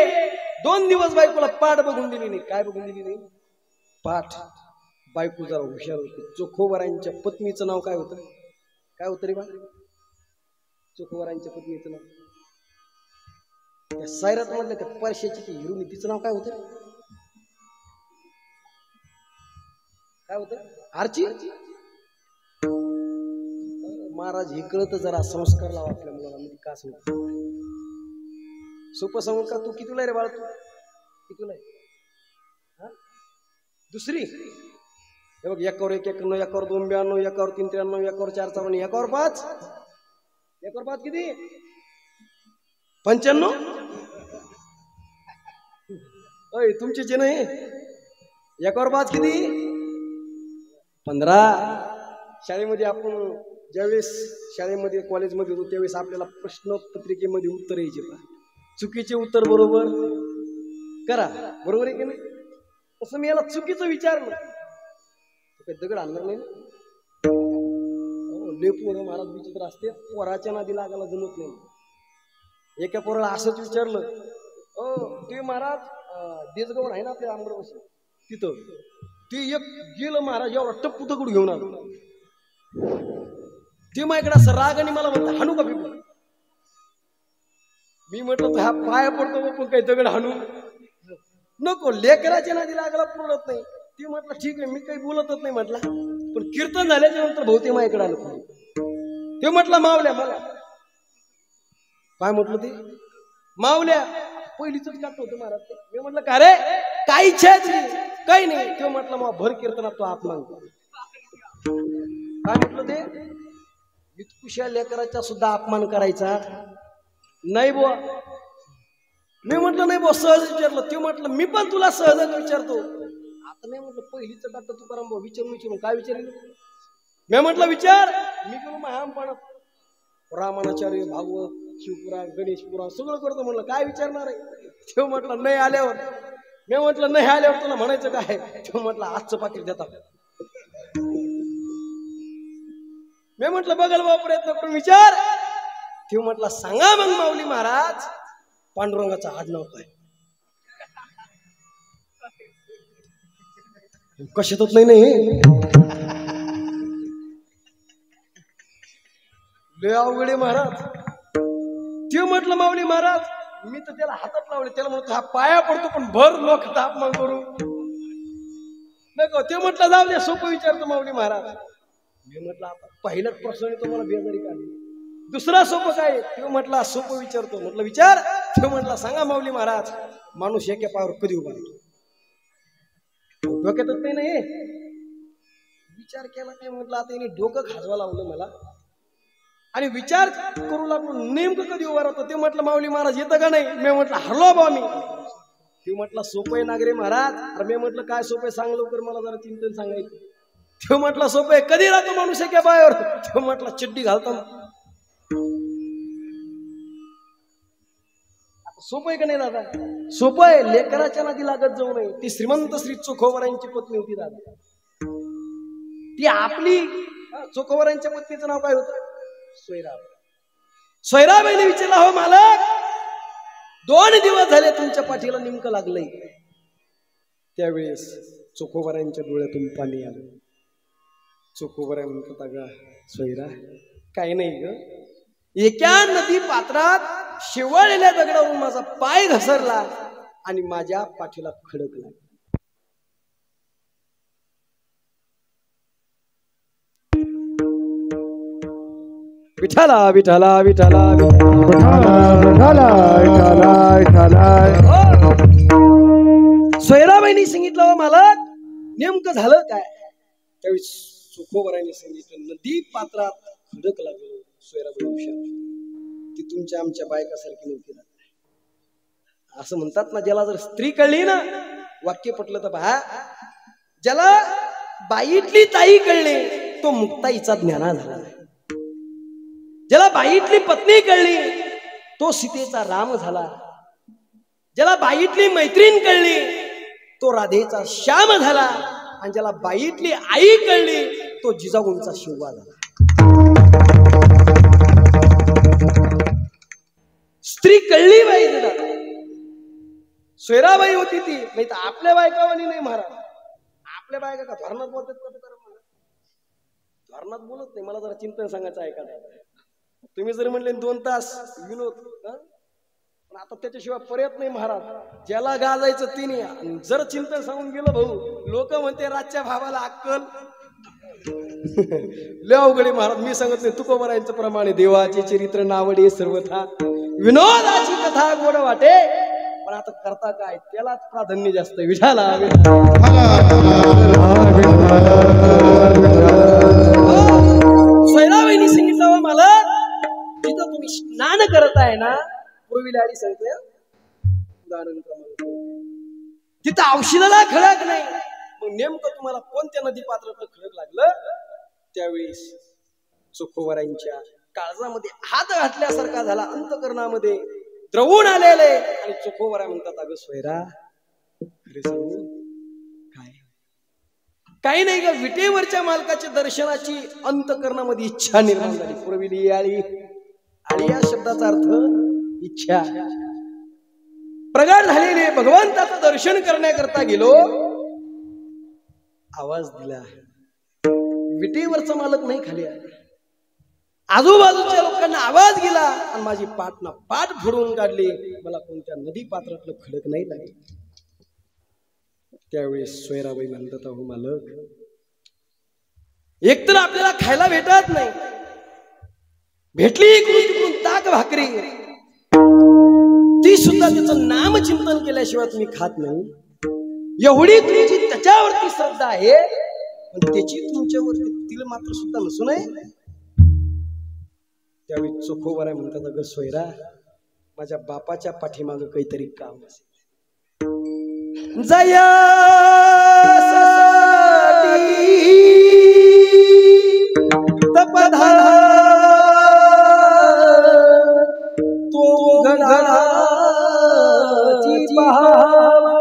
2 दिवस बायकोला पाठ बघून दिली नाही. काय बघून दिली नाही? पाठ. बायको जरा हुशार होती. चोखोबारांच्या पत्नीचं नाव काय होतं? काय होतं रे बा? चोखोबारांच्या पत्नीचं नाव त्या सायरात मधल्या त्या परश्याची ती हिरोनी, तिचं नाव काय होतं? काय होतं? आरची. महाराज हे कळत जरा संस्कार लावा आपल्या मुलाला. का सांगतो सोपं सांगू का? तू कितीला रे बाळा? तू कितीला आहे? दुसरी. हे बघ, 1 1 91, 1 2 92, 1 3 93, 1 4 54, 1 5. 1 5 किती? 95. अय तुमचे जे नाही 1 5 किती? 15. शाळेमध्ये आपण ज्यावेळेस शाळेमध्ये कॉलेजमध्ये होतो त्यावेळेस आपल्याला प्रश्नपत्रिकेमध्ये उत्तर यायचे. चुकीचे उत्तर बरोबर करा. बरोबर आहे की नाही? तसं मी याला चुकीचं विचारलं, दगड आणणार नाही. लेपोर महाराज विचित्र असते. पोराच्या नादी लागायला जमत नाही. एका पोराला असंच विचारलं, ते महाराज देसगावर आहे ना आपल्या आंबरपाशी, तिथं ते एक गेलं महाराज एवढा टप्पू दगड घेऊन आलो. ते माझ्याकडे असं रागाने मला म्हणतात हाणू का बिबू? मी म्हटलं ह्या पाया पडतो पण काही दगड हाणू. नको लेकराच्या नादी लागला पुरत नाही. ती म्हटलं ठीक आहे मी काही बोलतच नाही म्हटलं. पण कीर्तन झाल्याच्या नंतर बहुते माझ्याकडे आलं. ते म्हटलं मावल्या मला काय म्हटलं ते मावल्या पहिलीच काढतो होतं महाराज ते. मी म्हटलं का रे काय इच्छा आहे तुझी काही नाही. ते म्हटलं मग भर कीर्तनात तो अपमान काय म्हटलं ते वित्कुशा लेकराचा सुद्धा अपमान करायचा नाही बुवा. मी म्हटलं नाही बुवा सहज विचारलं. ते म्हटलं मी पण तुला सहजच विचारतो. आता मी म्हटलं पहिलीच काढतो तुकाराम भाऊ विचारून काय विचारलं. मी म्हटलं विचार. मी गेलो महामपणात रामानाचार्य भागवत शिवपुराण गणेश पुराण सगळं करतो. म्हटलं काय विचारणार आहे. ते म्हटलं नाही आल्यावर. मी म्हटलं नाही आल्यावर तुला म्हणायचं काय. ते म्हटलं आजचं पाकिट देता. मी म्हटलं बघल बाबा प्रयत्न करून विचार. ते म्हटलं सांगा मग माऊली महाराज पांडुरंगाचा आडनाव काय. कशातच नाही लय अवघडे महाराज. ते म्हटलं माऊली महाराज मी तर त्याला हातात लावले. त्याला म्हणतो हा पाया पडतो पण भर लोक अपमान करू नको. ते म्हटलं जाऊ द्या सोपं विचारतो माऊली महाराज. मी म्हटलं आता पहिल्याच प्रश्न तुम्हाला बेजारी काढली. दुसरा सोपं काय. ते म्हटलं सोपं विचारतो. म्हटलं विचार. ते म्हटलं सांगा माऊली महाराज माणूस एका पायावर कधी उभा राहतो. डोक्यातच नाही विचार केला नाही. म्हटलं आता याने डोकं खाजवा लावलं मला आणि विचार करू लागलो नेमकं कधी उभा राहतो. ते म्हटलं माऊली महाराज येतं का नाही. मी म्हटलं हरलो बा मी. ते म्हटलं सोपं आहे नागरे महाराज. अरे मी म्हटलं काय सोपं आहे सांग लवकर मला जरा चिंतन सांगायचं. ते म्हटलं सोपं आहे कधी राहतो माणूस एका पायावर. ते म्हटलं चिड्डी घालतो. सोपं आहे का नाही दादा. सोपं आहे. लेकराच्या नादी लागत जाऊ नये. ती श्रीमंत श्री चोखोबरांची पत्नी होती दादा. ती आपली चोखोबरांच्या पत्नीचं नाव काय होतं सोयराब. सोयराबाईने विचारला हो मालक 2 दिवस झाले तुमच्या पाठीला नेमकं लागलंय. त्यावेळेस चोखोबरांच्या डोळ्यातून पाणी आलं. चोखोबरा म्हणतात अगं सोयरा काही नाही ग. एका नदी पात्रात शिवळलेल्या दगडावरून माझा पाय घसरला आणि माझ्या पाठीला खडकला. विठाला विठाला विठाला सोयराबाईंनी सांगितलं हो मालक नेमकं झालं काय. त्यावेळी चोखोबरांनी सांगितलं नदी पात्रात खडक लागलं. सोयराबाई हुशार ती तुमच्या आमच्या बायकासारखी नव्हती ना. असं म्हणतात ना ज्याला जर स्त्री कळली ना वाक्य पटलं तर पहा. ज्याला बाईतली ताई कळली तो मुक्ताईचा ज्ञाना झाला. ज्याला बाईतली पत्नी कळली तो सीतेचा राम झाला. ज्याला बाईतली मैत्रीण कळली तो राधेचा श्याम झाला. आणि ज्याला बाईतली आई कळली तो जिजाऊंचा शिवबा झाला. स्त्री कळली पाहिजे. सोयराबाई होती ती नाही तर आपल्या बायकावानी नाही महाराज. आपल्या बायका का धरणात बोलतात का धरणात बोलत नाही. मला जरा चिंतन सांगायचं ऐका. तुम्ही जर म्हणले 2 तास विनोद पण आता त्याच्याशिवाय पर्याय नाही महाराज. ज्याला गाजायचं तिने जर चिंतन सांगून गेलं भाऊ लोक म्हणते रातच्या भावाला अक्कल लय अवघडे महाराज. मी सांगत नाही तुकोबरायांचं प्रमाणे देवाचे चरित्र नावडे सर्वथा विनोदाची कथा गोड वाटे. पण आता करता काय त्यालाच प्राधान्य जास्त. विठाला सोयराबाईंनी सांगितलं मला जिथं तुम्ही स्नान करत आहे ना पूर्वीला आधी सांगतोय उदाहरण तिथं औषधाला खडक नाही. मग नेमकं तुम्हाला कोणत्या नदी पात्रात खडक लागलं. त्यावेळेस चोखोबरांच्या काळजामध्ये हात घातल्यासारखा झाला. अंतकरणामध्ये द्रवून आलेले आणि चोखोबरा म्हणतात अगं सोयरा खरे सांगू काय काही नाही का. विटेवरच्या मालकाच्या दर्शनाची अंतकरणामध्ये इच्छा निर्माण झाली. पूर्वीली आळी आळी या शब्दाचा अर्थ इच्छा. प्रगाढ झालेले भगवंताचं दर्शन करण्याकरता गेलो. आवाज दिला विटेवरचा मालक नाही खाली आला. आजूबाजूच्या लोकांना आवाज गेला आणि माझी पाठ फोडून काढली. मला कोणत्या नदी पात्रातलं खडक नाही लागलं. त्यावेळेस सोयराबाई म्हणतात, अहो मालक, एकतर आपल्याला खायला भेटत नाही, भेटली इकडून तिकडून ताक भाकरी, ती सुद्धा त्याचं नामचिंतन केल्याशिवाय तुम्ही खात नाही. एवढी तुमची त्याच्यावरती श्रद्धा आहे, पण त्याची तुमच्यावरती तिल मात्र सुद्धा नसू नये. त्यावेळी चोखोबाराय म्हणतात, अगं सोयरा, माझ्या बापाच्या पाठीमागं काहीतरी काम असेल. जया तपधा तो घडाची पहावा,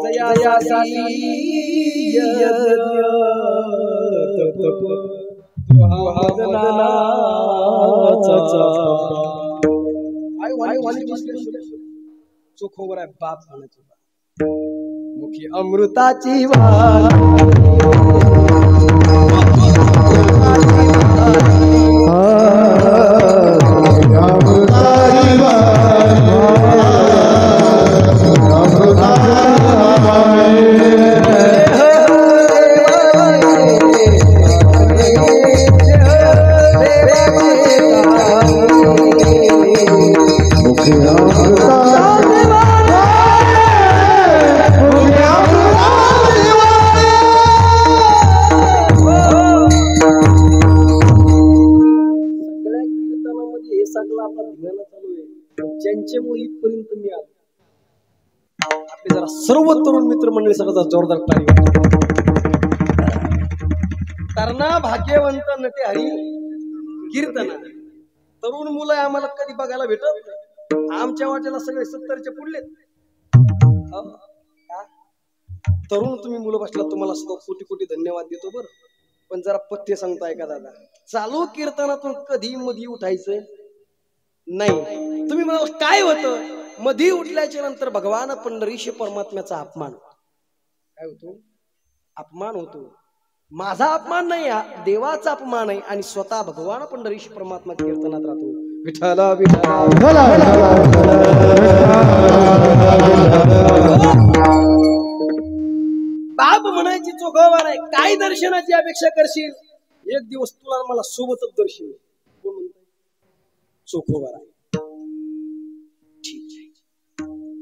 जयासाठी यज्ञ तप चोखोबर आहे बाप म्हणायची, मुखी अमृताची सर्व तरुण मित्र मंडळी सगळ्याचा जोरदार टाळी. तरणा भाग्यवंत नटे हरी कीर्तना. तरुण मुलं आम्हाला कधी बघायला भेटत, आमच्या वाट्याला सगळे 70च्या पुढले. तरुण तुम्ही मुलं बसला, तुम्हाला सुद्धा कोटी कोटी धन्यवाद देतो. बरं, पण जरा पथ्य सांगताय का दादा? चालू कीर्तनातून कधी मधी उठायचं नाही. तुम्ही म्हणाल काय होतं? मधी उठल्याच्या नंतर भगवान पंढरीश परमात्म्याचा अपमान. काय होतो? अपमान होतो. माझा अपमान नाही, देवाचा अपमान आहे. आणि स्वतः भगवान पंढरीश परमात्मा कीर्तनात राहतो. विठ्ठला विठ्ठला बाप म्हणायची चोखोबार आहे, काय दर्शनाची अपेक्षा करशील? एक दिवस तुला मला सोबतच दर्शन. कोण म्हणतो? चोखोबार आहे.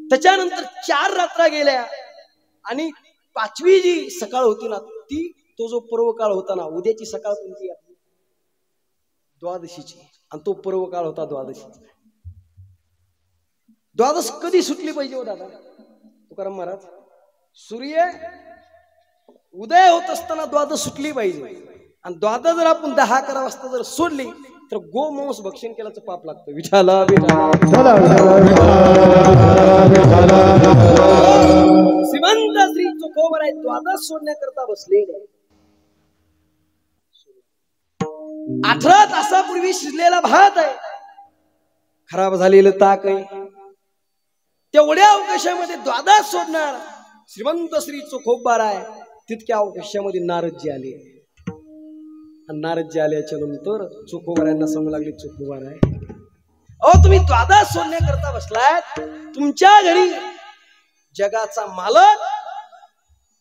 त्याच्यानंतर 4 रात्र गेल्या आणि 5वी जी सकाळ होती ना, ती तो जो पर्व काळ होता ना, उद्याची सकाळ कोणती आपली? द्वादशीची. आणि तो पर्व काळ होता द्वादशीचा. द्वादश कधी सुटली पाहिजे हो दादा तुकाराम महाराज? सूर्य उदय होत असताना द्वादश सुटली पाहिजे. आणि द्वादश जर आपण 10-11 वाजता जर सोडली तर गोमांस भक्षण केल्याचं पाप लागतं. विठ्ठला श्रीमंत श्री चोखोबाराय द्वादश सोडण्याकरता बसले. 18 तासापूर्वी शिजलेला भात आहे, खराब झालेलं ताक आहे, तेवढ्या अवकाशामध्ये द्वादश सोडणार श्रीमंत श्री चोखोबाराय. तितक्या अवकाशामध्ये नारदजी आले. आणि नारदजी आल्याच्या नंतर चोखोबारायांना सांगू लागले, चोखोबाराय अहो तुम्ही द्वादश सोडण्याकरता बसलाय, तुमच्या घरी जगाचा मालक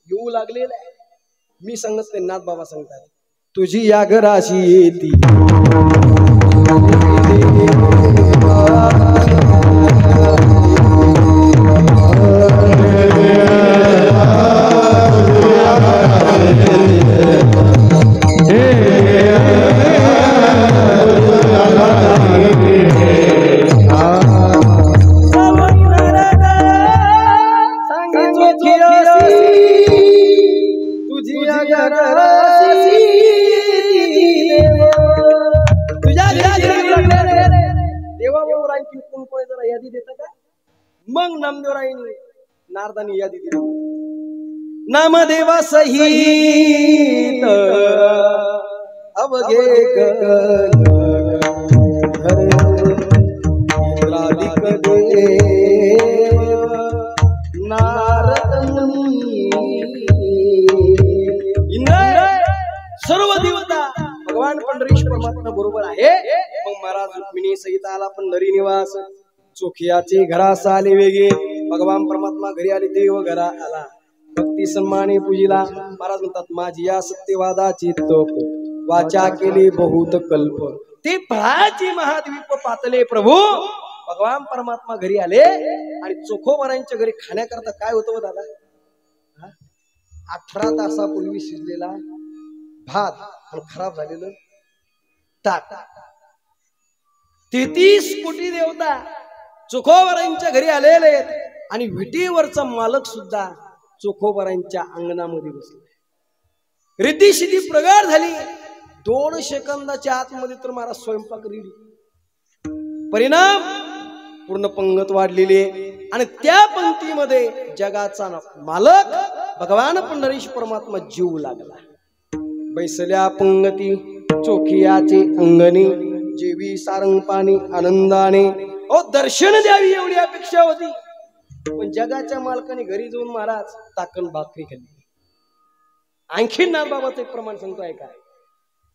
येऊ लागलेला आहे. मी सांगत नाही, नाथ बाबा सांगतात, तुझी या घराशी येती मग नामदेवरायांनी नारदांनी यादी दिली. नामदेवा सहित अवघे इंद्रादिक देव नारद इंद्र सर्व देवता भगवान पंढरीश परमात्मा बरोबर आहे. मग महाराज रुक्मिणी सहित आला पंढरी निवास. चोखियाचे घरास आले वेगे, भगवान परमात्मा घरी आले, देव घरा आला. भक्ती कीर्ती सन्माने पूजिला. महाराज म्हणतात माझी या सत्यवादाची तप वाचा केली बहुत कल्प. ते फळाची महाद्वीप पातले प्रभू. भगवान परमात्मा घरी आले आणि चोखोबारांच्या घरी खाण्याकरता काय होतं दादा? 18 तासापूर्वी शिजलेला भात आणि खराब झालेलं ताट. 33 कोटी देवता चोखोबारांच्या घरी आलेले आणि विटीवरचा मालक सुद्धा चोखोबारांच्या अंगणामध्ये बसला. रिद्धी प्रगार झाली. 2 सेकंदाच्या आतमध्ये तर मला स्वयंपाक रेडी. परिणाम पूर्ण पंगत वाढलेली आणि त्या पंक्तीमध्ये जगाचा मालक भगवान पंढरीश परमात्मा जीव लागला. बैसल्या पंगती चोखियाचे अंगणी जेवी सारंग पाणी आनंदाने. ओ दर्शन द्यावी एवढी अपेक्षा होती. पण जगाच्या मालकाने घरी जाऊन महाराज ताकण भाकरी खाल्ली. आणखीन नाथबाबाचं एक प्रमाण सांगतोय का?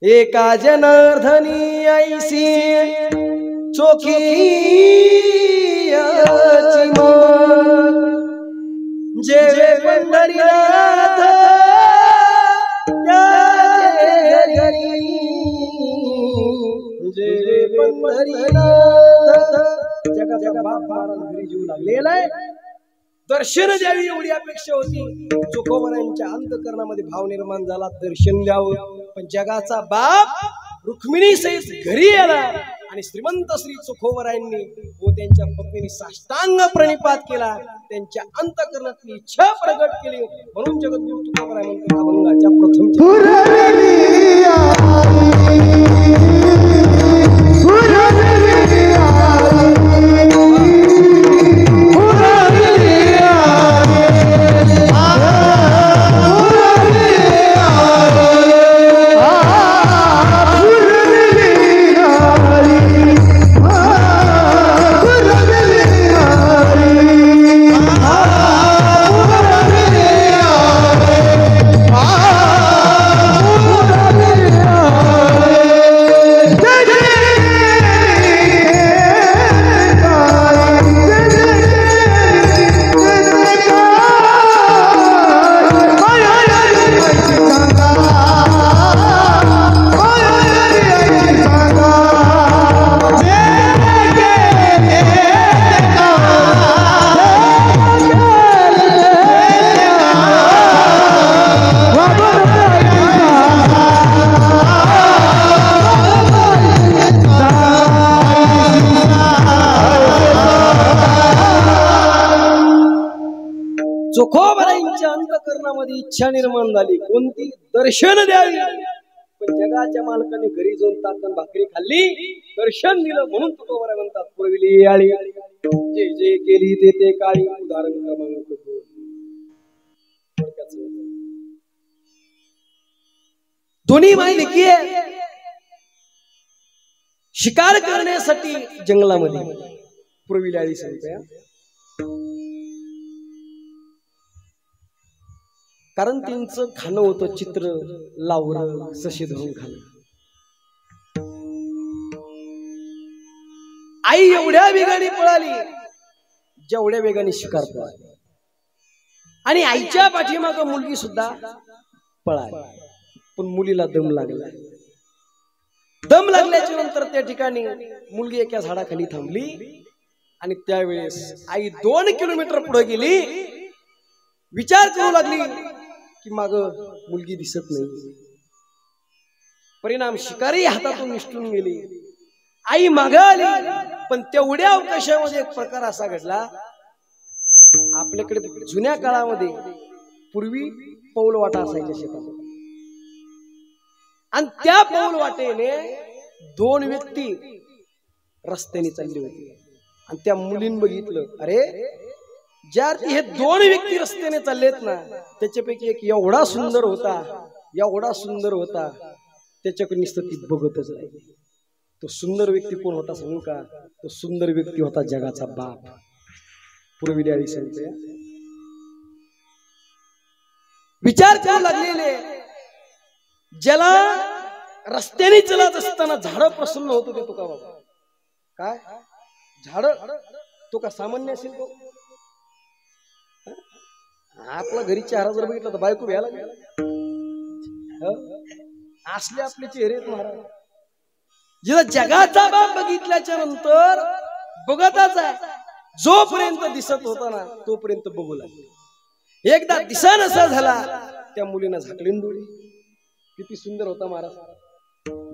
एका जनार्दनी ऐसी चोखियाची मान जेवे पंढरीनाथ त्याचे घरी. जेवे पंढरीनाथ जगाचा बाप महाराज घरी जीव लागलेला आहे. दर्शन द्यावी एवढी अपेक्षा होती. चोखोबारांच्या अंतःकरणामध्ये भाव निर्माण झाला दर्शन द्यावं. पण जगाचा बाप रुक्मिणी सहित घरी आला आणि श्रीमंत श्री चोखोबारायांनी व त्यांच्या पत्नीने साष्टांग प्रणिपात केला. त्यांच्या अंतःकरणातली इच्छा प्रगट केली. म्हणून जगद्गुरु तुकोबाराय म्हणतात अभंगाच्या प्रथम चोखोबारांच्या अंतःकरणामध्ये इच्छा निर्माण झाली कोणती? दर्शन द्यावी. पण जगाच्या मालकाने घरी जाऊन ताकण भाकरी खाल्ली दर्शन दिलं. म्हणून तुकोबाराय म्हणतात पुरविली आळी जे जे केली ते ते काळी. उदाहरण क्रमांक 2. दोन्ही माई लेकी शिकार करण्यासाठी जंगलामध्ये पुरविली आळी सांगते. कारण त्यांचं खाणं होतं चित्र लावरं सशी धरून खाणं. आई एवढ्या वेगाने पळाली जेवढ्या वेगाने शिकार पळाली. आणि आईच्या पाठीमाग मुलगी सुद्धा पळाली. पण मुलीला दम लागला. दम लागल्याच्या नंतर त्या ठिकाणी मुलगी एका झाडाखाली थांबली. आणि त्यावेळेस आई 2 किलोमीटर पुढे गेली. विचार करू लागली की माग मुलगी दिसत नाही. परिणाम शिकारी हातातून निसटून गेली. आई मागे आली. पण तेवढ्या अवकाशामध्ये एक प्रकार असा घडला. आपल्याकडे जुन्या काळामध्ये पूर्वी पौलवाटा असायच्या शेतात. आणि त्या पौलवाटेने 2 व्यक्ती रस्त्याने चालली होती. आणि त्या मुलीने बघितलं अरे ज्या हे 2 व्यक्ती रस्त्याने चाललेत ना त्याच्यापैकी एक एवढा सुंदर होता त्याच्याकडे नुसतं ती बघतच राहिली. तो सुंदर व्यक्ती कोण होता सांगू का? तो सुंदर व्यक्ती होता जगाचा बाप. पुरविली आळी सांगते. विचार करू लागलेले ज्याला रस्त्याने चलत असताना झाड प्रसन्न होत होते. तो का बाबा काय झाड तो का सामान्य असेल? तो आपला घरी चेहरा जर बघितला तर बायको घ्यायला असले आपले चेहरे महाराज. जेव्हा जगाचा बाप बघितल्याच्या नंतर बघतच आहे, जोपर्यंत दिसत होता ना तोपर्यंत बघू लागले. एकदा दिसा नसा झाला त्या मुलीनं झाकलीन डोळे. किती सुंदर होता महाराज.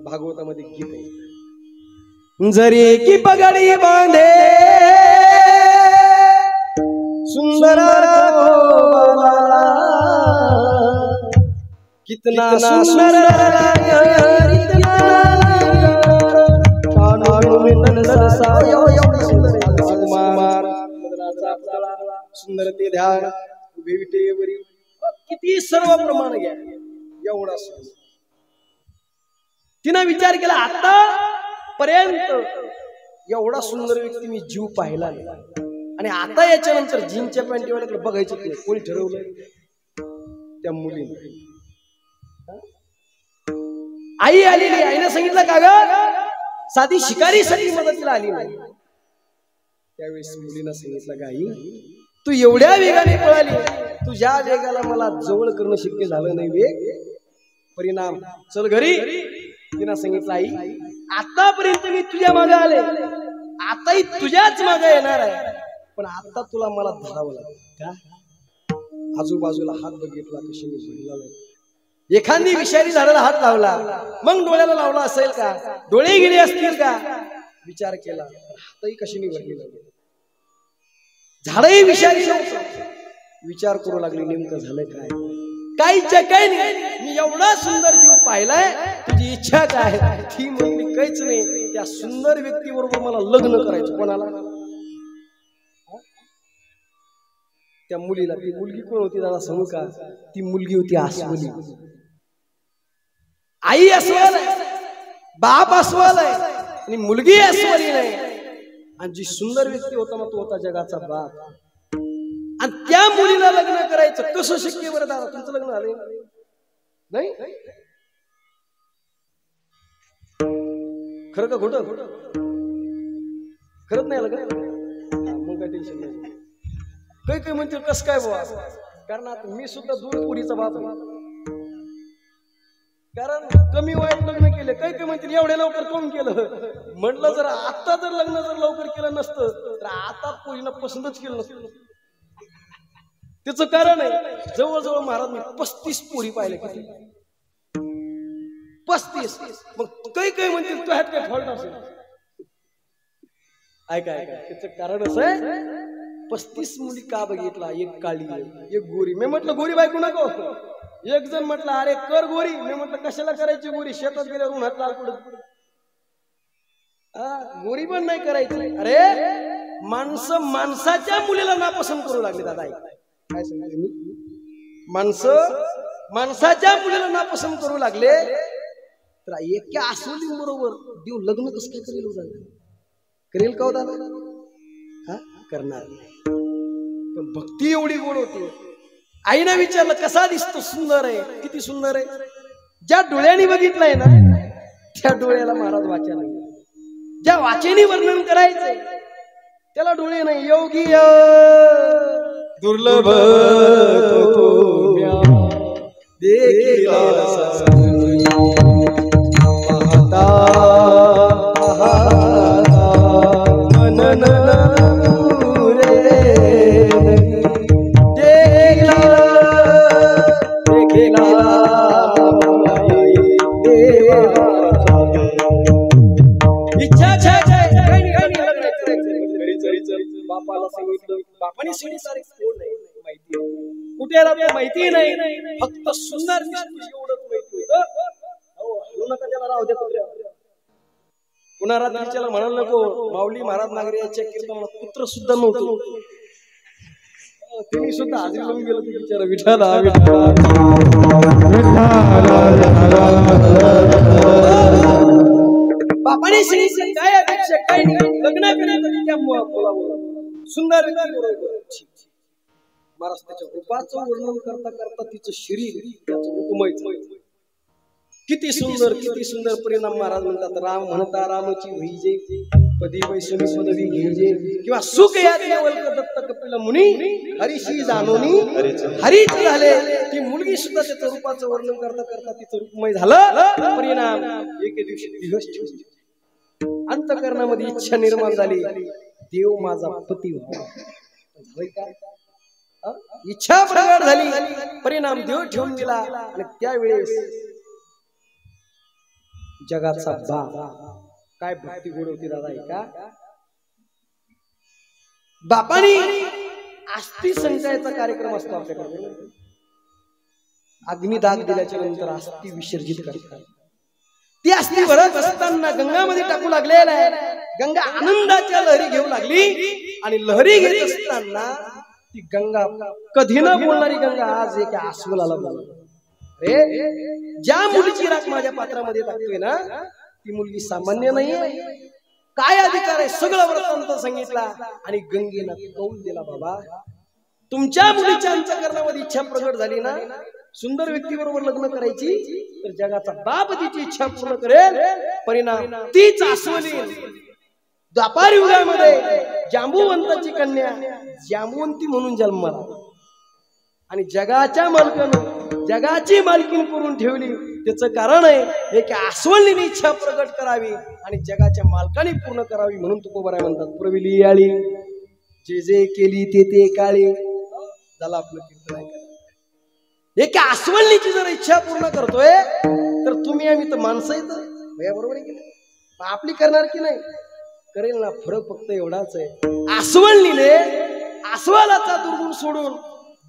भागवतामध्ये गीत आहे, जरी की पगडी बांधे सुंदर कितना सुंदर सुंदर ते ध्यान विटेवरी किती सर्व प्रमाण घ्या एवढा सुंदर. तिनं विचार केला आता पर्यंत एवढा सुंदर व्यक्ती मी जीव पाहिला नाही, आणि आता याच्यानंतर जीनच्या पॅन्टीवाल्याकडे बघायचं नाही. कोणी ठरवलं? त्या मुलीने. आई आलेली, आईने सांगितलं का ग साधी शिकारीसाठी मदतीला आली नाही. त्यावेळेस मुलीनं सांगितलं का आई तू एवढ्या वेगाने पळाली, तुझ्या वेगाला मला जवळ करणं शक्य झालं नाही. वेग परिणाम चल घरी. तिनं सांगितलं आई आतापर्यंत मी तुझ्या मागे आले, आताही तुझ्याच मागे येणार आहे, पण आता तुला मला धरावं लागेल का? आजूबाजूला हात बघितला कशी मी. एखादी विषारी झाडाला हात लावला मग डोळ्याला लावला असेल का? डोळे गेले असतील का? विचार केला हातही कशी निवडली लागेल. झाडही विषारी विचार करू लागली नेमकं झालं काय? काहीच्या काही नाही, मी एवढा सुंदर जीव पाहिलाय, तुझी इच्छा काय? ती म्हणली काहीच नाही, त्या सुंदर व्यक्ती बरोबर मला लग्न करायचं. कोणाला? त्या मुलीला. ती मुलगी कोण होती दादा सांगू का? ती मुलगी होती अस्वली. आई अस्वल आहे, बाप अस्वल आहे, आणि मुलगी अस्वली नाही. आणि जी सुंदर व्यक्ती होता ना तो होता जगाचा बाप. आणि त्या मुलीला लग्न करायचं कसं शक्य बरं दादा? तुमचं लग्न झालं नाही? खरं का खोटं? खरंच नाही लग्न? मग काय टेन्शन नाही. काही काही म्हणतील कसं काय बाबा? कारण आता मी सुद्धा दोन पुरीचा बाप आहे. कारण कमी वयात लग्न केले. काही काही म्हणतील एवढ्या लवकर कोण केलं? म्हटलं जर आता जर लग्न जर लवकर केलं नसतं तर आता पोरीला पसंतच केलं नसतं. त्याचं कारण आहे जवळजवळ महाराज मी 35 पोरी पाहिले. किती? 35. मग काही काही म्हणतील तू ह्यात काय फॉल्ट असेल? ऐका ऐका, त्याचं कारण असं आहे 35 मुली का बघितला? एक काळी एक गोरी. मी म्हटलं गोरी बायको नको. एक जण म्हटलं अरे कर गोरी. मी म्हटलं कशाला करायची गोरी? शेतात गेल्यावर उन्हात लाल पडत. गोरी पण नाही करायची. अरे माणसं माणसाच्या मुलीला नापसंत करू लागले दादा. काय सांगितलं मी? माणसं माणसाच्या मुलीला नापसंत करू लागले तर एका अस्वली बरोबर देव लग्न कसं काय करेल? करेल का दादा? हा करणार नाही. पण भक्ती एवढी गोड होती. आईने विचारलं कसा दिसतो? सुंदर आहे. किती सुंदर आहे? ज्या डोळ्याने बघितलंय ना त्या डोळ्याला महाराज वाचा नाही. ज्या वाचेने वर्णन करायचंय त्याला डोळे नाही. योगी दुर्लभ देखिला बापाला सांगितलं. बापाने सांगितलं कोण नाही माहिती, कुठे राहतो माहिती नाही, फक्त सुंदर एवढंच माहिती होतं. हलू नका त्याला, राहू द्या कुत्र्या. पुन्हा रात्रीच्याला म्हणाल नको. माऊली महाराज नागरे याच्या कीर्तनाला पुत्र सुद्धा नव्हतं. त्यांनी सुद्धा हाजरी लावून गेलं. ते बिचारा विठाला बापाने सांगितलं काय अपेक्षा काय नाही, लग्न करायचं त्या मुलाबरोबर सुंदर व्यक्तीबरोबर. महाराज त्याच्या रूपाचं वर्णन करता करता तिचं शरीर त्याचं रूपमय. किती सुंदर परिणाम महाराज म्हणतात. राम म्हणता रामची होईजे, पदी वैसुनी पदवी घेजे, किंवा सुख या देवल दत्त कपिल मुनी, हरीशी जानोनी हरीच झाले. ती मुलगी सुद्धा त्याच्या रूपाचं वर्णन करता करता तिचं रूपमय झालं. परिणाम एके दिवशी दिवस अंतःकरणामध्ये इच्छा निर्माण झाली, देव माझा पती व्हावा. इच्छा प्रगट झाली, परिणाम देव ठेवून दिला. आणि त्यावेळेस जगाचा काय भक्ती गोड होती दादा. का बापानी अस्थि संचयाचा कार्यक्रम असतो आपल्याकडे. अग्निदान दिल्याच्या नंतर अस्थि विसर्जित करतात. ती अस्थि भरत असताना गंगामध्ये टाकू लागलेला आहे. गंगा आनंदाच्या लहरी घेऊ लागली आणि लहरी घेत असताना ती गंगा कधी न बोलणारी गंगा आज एका अस्वलाला बोलली. अरे ज्या मुलीची राख माझ्या पात्रामध्ये टाकतोय ना, ती मुलगी सामान्य नाहीये. काय अधिकार आहे सगळं वृत्तांत सांगितला आणि गंगेला कौल दिला. बाबा तुमच्या मुलीच्या अंतःकरणामध्ये इच्छा प्रगट झाली ना, सुंदर व्यक्तीबरोबर लग्न करायची, तर जगाचा बाप तिची इच्छा पूर्ण करेल. परिणाम तीच अस्वली द्वापार युगामध्ये जांबुवंताची कन्या जांबुवंती म्हणून जन्माला आणि जगाच्या मालकानं जगाची मालकीण करून ठेवली. त्याचं कारण आहे की अस्वलीने इच्छा प्रगट करावी आणि जगाच्या मालकाने पूर्ण करावी. म्हणून तुकोबाराय म्हणतात, पुरविली आळी जे जे केली ते ते काळी. झालं आपलं कीर्तन ऐकायला. एका अस्वलीची जर इच्छा पूर्ण करतोय तर तुम्ही आम्ही तर माणसं येत बरोबर आहे की नाही? आपली करणार की नाही? करेल ना. फरक फक्त एवढाच आहे, अस्वलीने अस्वलाचा दुर्गुण सोडून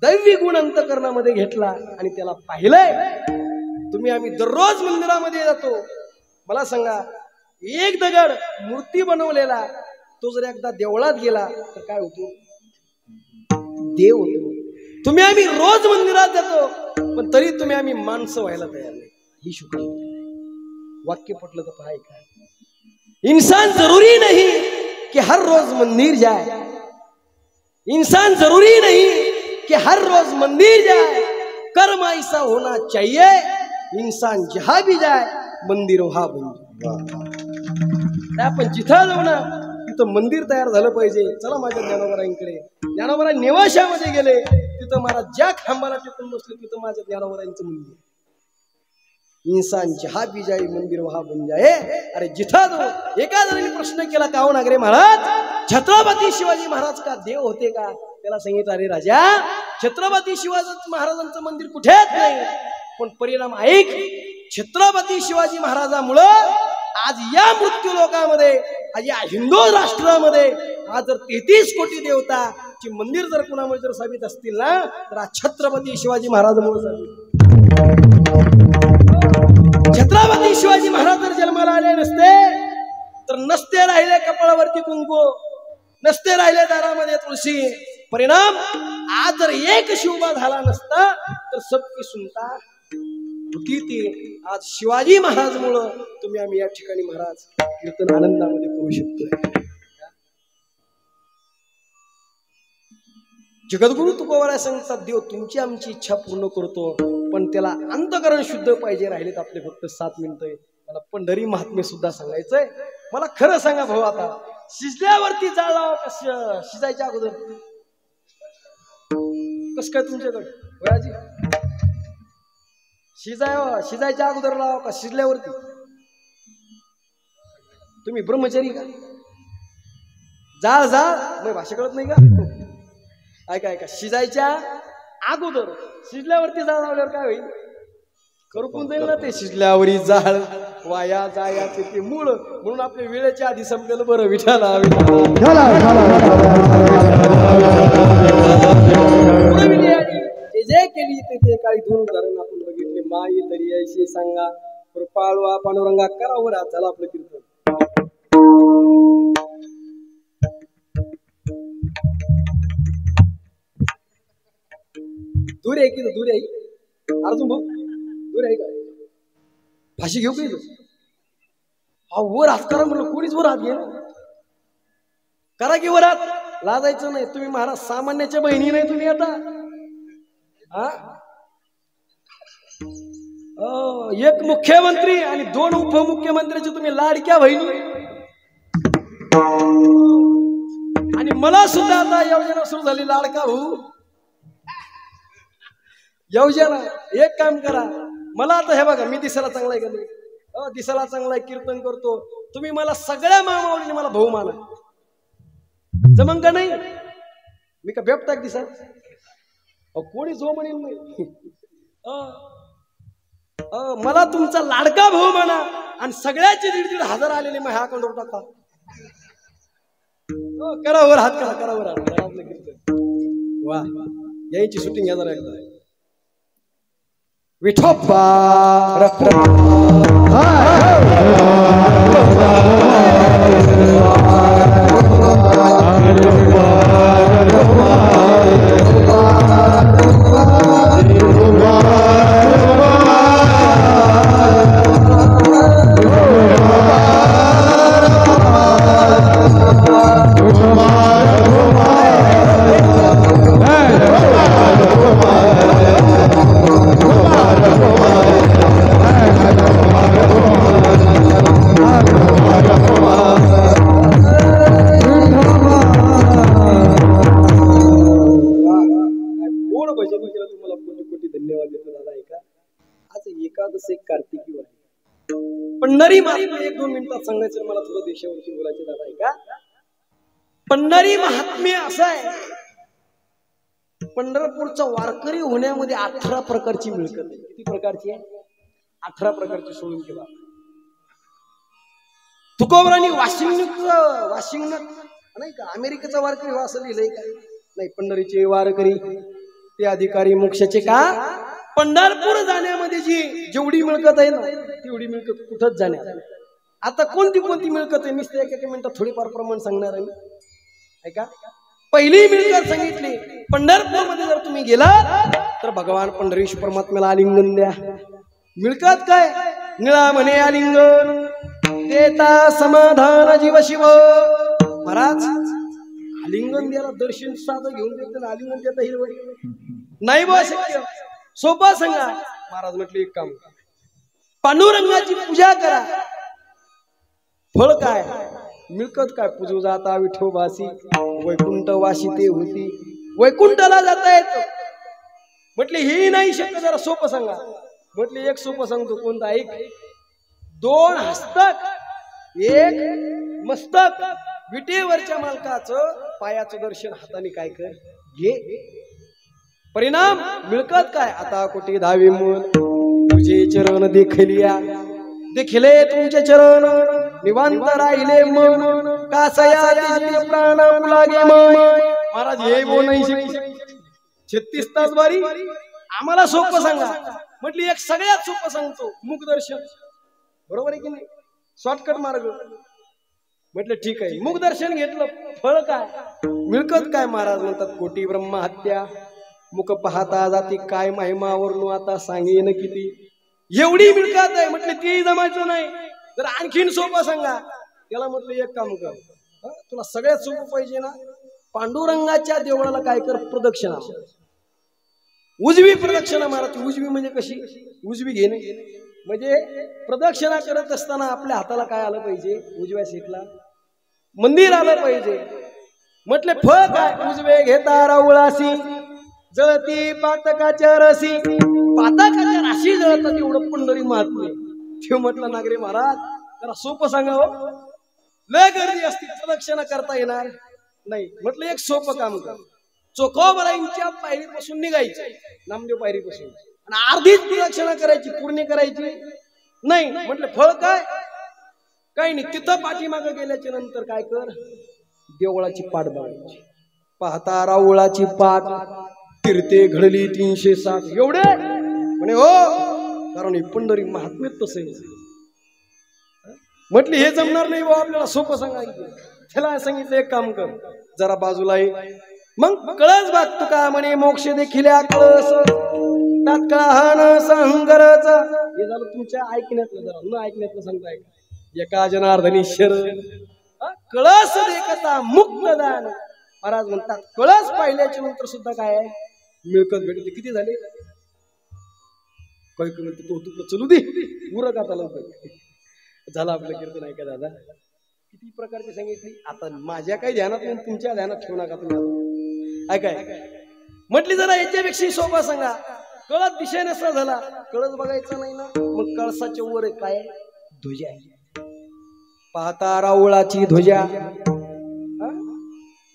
दैवी गुण अंतःकरणामध्ये घेतला आणि त्याला पाहिलंय. तुम्ही आम्ही दररोज मंदिरामध्ये जातो. मला सांगा, एक दगड मूर्ती बनवलेला तो जर एकदा देवळात गेला तर काय होतो? देव होतो. तुम्ही आम्ही रोज मंदिरात जातो, पण तरी तुम्ही आम्ही माणसं व्हायला तयार नाही. ही शुक्र वाक्य पटलं तर पाहाय का? इंसान जरूरी नहीं कि हर रोज मंदिर जाए, इंसान जरूरी नहीं कि हर रोज मंदिर जाए, कर्म ऐसा होना चाहिए इंसान जहां भी जाए मंदिर वहां बन जाए. आपण जिथं जाऊ ना तिथं मंदिर तयार झालं पाहिजे. चला माझ्या ज्ञानोबरांकडे. ज्ञानोबरा निवाशामध्ये गेले, तिथं महाराज ज्या खांबाला टेकून बसले तिथं माझ्या ज्ञानोबरांचं मंदिर. इंसान जहां भी जाए मंदिर वहां बन जाए. अरे जिथं जाऊ. एका जणांनी प्रश्न केला, का हो नागरे महाराज, छत्रपती शिवाजी महाराज का देव होते का? त्याला सांगितलं, अरे राजा, छत्रपती शिवाजी महाराजांचं मंदिर कुठेच नाही, पण परिणाम ऐक, छत्रपती शिवाजी महाराजांमुळं आज या मृत्यू लोकांमध्ये, आज या हिंदू राष्ट्रामध्ये आज जर 33 कोटी देवताची मंदिर जर कुणामुळे जर साबित असतील ना, तर आज छत्रपती शिवाजी महाराजांमुळे साबित. छत्रपती शिवाजी महाराज जर जन्माला आले नसते तर नसते राहिले कपाळावरती कुंकू, नसते राहिले दारामध्ये तुळशी. परिणाम आज जर एक शिवबा झाला नसता तर सबकी सुनता होती. ती आज शिवाजी महाराज मुळे तुम्ही आम्ही या ठिकाणी महाराज कीर्तन आनंदामध्ये करू शकतोय. जगद्गुरु तुकोबाराय सांगतात, देव तुमची आमची इच्छा पूर्ण करतो, पण त्याला अंतःकरण शुद्ध पाहिजे. राहिलेत आपले फक्त 7 मिनिटं. मला पंढरी महात्म्य सुद्धा सांगायचंय. मला खरं सांगा भाऊ, आता शिजल्यावरती जाळ लावा का शिजायच्या अगोदर? कस काय तुमच्याकडे वयाजी? शिजायच्या अगोदर लावा का शिजल्यावरती? तुम्ही ब्रह्मचारी का? जाळ भाषा कळत नाही का? ऐका, शिजायच्या अगोदर शिजल्यावरती जाळ लावल्यावर काय होईल? करपून जाईल ना ते. शिजल्यावरी जाळ वाया जायाचे ते मूळ. म्हणून आपल्या वेळेच्या आधी संपलेलं बरं. विठाला जे केली ते काही 2 उदाहरण आपण बघितले. माई तरी ऐशी सांगा, कृपाळू पांडुरंगा करावर आज झालं आपलं कीर्तन. दूर आहे की दूर आहे? अर्जुन भाऊ दूर आहे का? फाशी घेऊ काही? वर हात करा म्हणलं, कोणीच वर हात घे. करा की वर हात. लाजायचं नाही. तुम्ही महाराज सामान्याच्या बहिणी नाही तुम्ही. आता एक मुख्यमंत्री आणि 2 उपमुख्यमंत्र्याचे तुम्ही लाडक्या बहिणी, आणि मला सुद्धा आता योजना सुरू झाली लाडका भाऊ योजना. एक काम करा, मला आता हे बघा, मी दिसायला चांगला आहे का नाही? दिसायला चांगला आहे, कीर्तन करतो, तुम्ही मला सगळ्या मामावळीने मला भाऊ माना, जमन का नाही? मी का बेपटाक दिसा? कोणी जो म्हणेल नाही. मला तुमचा लाडका भाऊ म्हणा आणि सगळ्याचे 1,500 आलेले मग ह्या अकाउंटवर टाका. करावर हात करा, करावर हात करा. वा, यायची शूटिंग घ्या जरा एकदा. विठोबा पंढरी महात्म्य 1-2 मिनिटात सांगायचं मला, थोडं देशावरती बोलायचे दादा आहे का? पंढरी महात्म्य असं आहे, पंढरपूरचा वारकरी होण्यामध्ये 18 प्रकारची मिळकत आहे. किती प्रकारची आहे? 18 प्रकारची सोडून केला. तुकोबरांनी वाशिंग नाही का अमेरिकेचा वारकरी हो असं लिहिलंय का? नाही, पंढरीचे वारकरी ते अधिकारी मोक्षाचे का? पंढरपूर जाण्यामध्ये जेवढी मिळकत आहे ना, तेवढी मिळकत कुठंच जाण्यात. आता कोणती मिळकत आहे मी एका मिनिटात थोडीफार प्रमाण सांगणार आहे का? पहिली मिळकत सांगितली, पंढरपूर मध्ये जर तुम्ही गेला तर भगवान पंढरीश परमात्म्याला आलिंगन द्या. मिळकत काय? निळा म्हणे आलिंगन देता समाधान जीव शिव. महाराज आलिंगन द्यायला दर्शन साधं घेऊन देत, आलिंगन देता हिरवं नाही बा शक्य. सोपा सांगा. महाराज म्हटले एक काम, पांडुरंगाची पूजा करा. फळ काय? मिळकत काय? पूजू जाता विठोबासी वैकुंठवासी ते होती. वैकुंठाला जाता येत. म्हटले ही नाही शक्य, जरा सोपं सांगा. म्हटले एक सोपं सांगतो. कोणता? एक 2 हस्तक 1 मस्तक. विटेवरच्या मालकाचं पायाचं दर्शन हाताने काय कर घे. परिणाम मिळकत काय? आता कोटी धावी मन तुझे चरण देखले तुमचे चरण निवांत राहिले मन कासया तिचे प्राण लागे माय. महाराज हे बोल नाही 36 तास बारी आम्हाला सोपं सांगा. म्हटली एक सगळ्यात सोपं सांगतो, मुखदर्शन. बरोबर आहे की नाही? शॉर्टकट मार्ग. म्हटलं ठीक आहे, मुखदर्शन घेतलं. फळ काय? मिळकत काय? महाराज म्हणतात कोटी ब्रह्म हत्या मुख पाहता जाती काय महिमावरून आता सांगेन किती. एवढी मिळकत आहे. म्हटलं ती जमायचं नाही, तर आणखीन सोपं सांगा. त्याला म्हटलं एक काम कर, तुला सगळ्यात सोपं पाहिजे ना, पांडुरंगाच्या देवळाला काय कर? प्रदक्षिणा. उजवी प्रदक्षिणा मारा. उजवी म्हणजे कशी? उजवी घेणे म्हणजे प्रदक्षिणा करत असताना आपल्या हाताला काय आलं पाहिजे? उजव्या सीटला मंदिर आलं पाहिजे. म्हटले फळ काय? उजवे घेता राऊळासी जळती पातकाच्या रसी. पातकाच्या राशी जळतात एवढं पंढरी महात्म्य. ते म्हटलं नागरे महाराज जरा सोपं सांगा हो, लय गर्दी असते, प्रदक्षिणा करता येणार नाही. म्हटलं एक सोपं काम कर, चोखोबराईंच्या पायरीपासून निघायचं, नामदेव पायरीपासून, आणि अर्धीच प्रदक्षिणा करायची, पूर्ण करायची नाही. म्हटलं फळ काय? काही नाही. तिथं पाठीमागं गेल्याच्या नंतर काय कर? देवळाची पाठ बघायची. पाहता राऊळाची पाठ तीर्थे घडली 360. एवढे म्हणे हो, कारण हे पंढरी महात्म्य तसं आहे. म्हटली हे जमणार नाही बाबा, आपल्याला सोपं सांगायचं. त्याला सांगितलं एक काम कर, जरा बाजूला आहे. मग कळस बाग तुका म्हणे मोक्ष देखील कळस तात्काळ संगरच. हे झालं तुमच्या ऐकण्यातलं, जरा न ऐकण्यातलं सांगताय का? एका जनार्दनी शरण कळस देखता मुक्त दान. महाराज म्हणतात कळस पाहिल्याच्या नंतर सुद्धा काय आहे? मिळकत भेटते. किती झाले? काही म्हणते तो तुला चलू दे उरक आता लवकर. झालं आपलं कीर्तन ऐका दादा. किती प्रकारची सांगितली. आता माझ्या काही ध्यानात नाही तुमच्या ध्यानात ठेवू नका तुम्ही. ऐकाय म्हटली जरा याच्यापेक्षा सोपा सांगा. कळत दिशा नसा झाला कळत बघायचा नाही ना मग कळसाच्या वर काय ध्वजा पाहता राऊळाची ध्वजा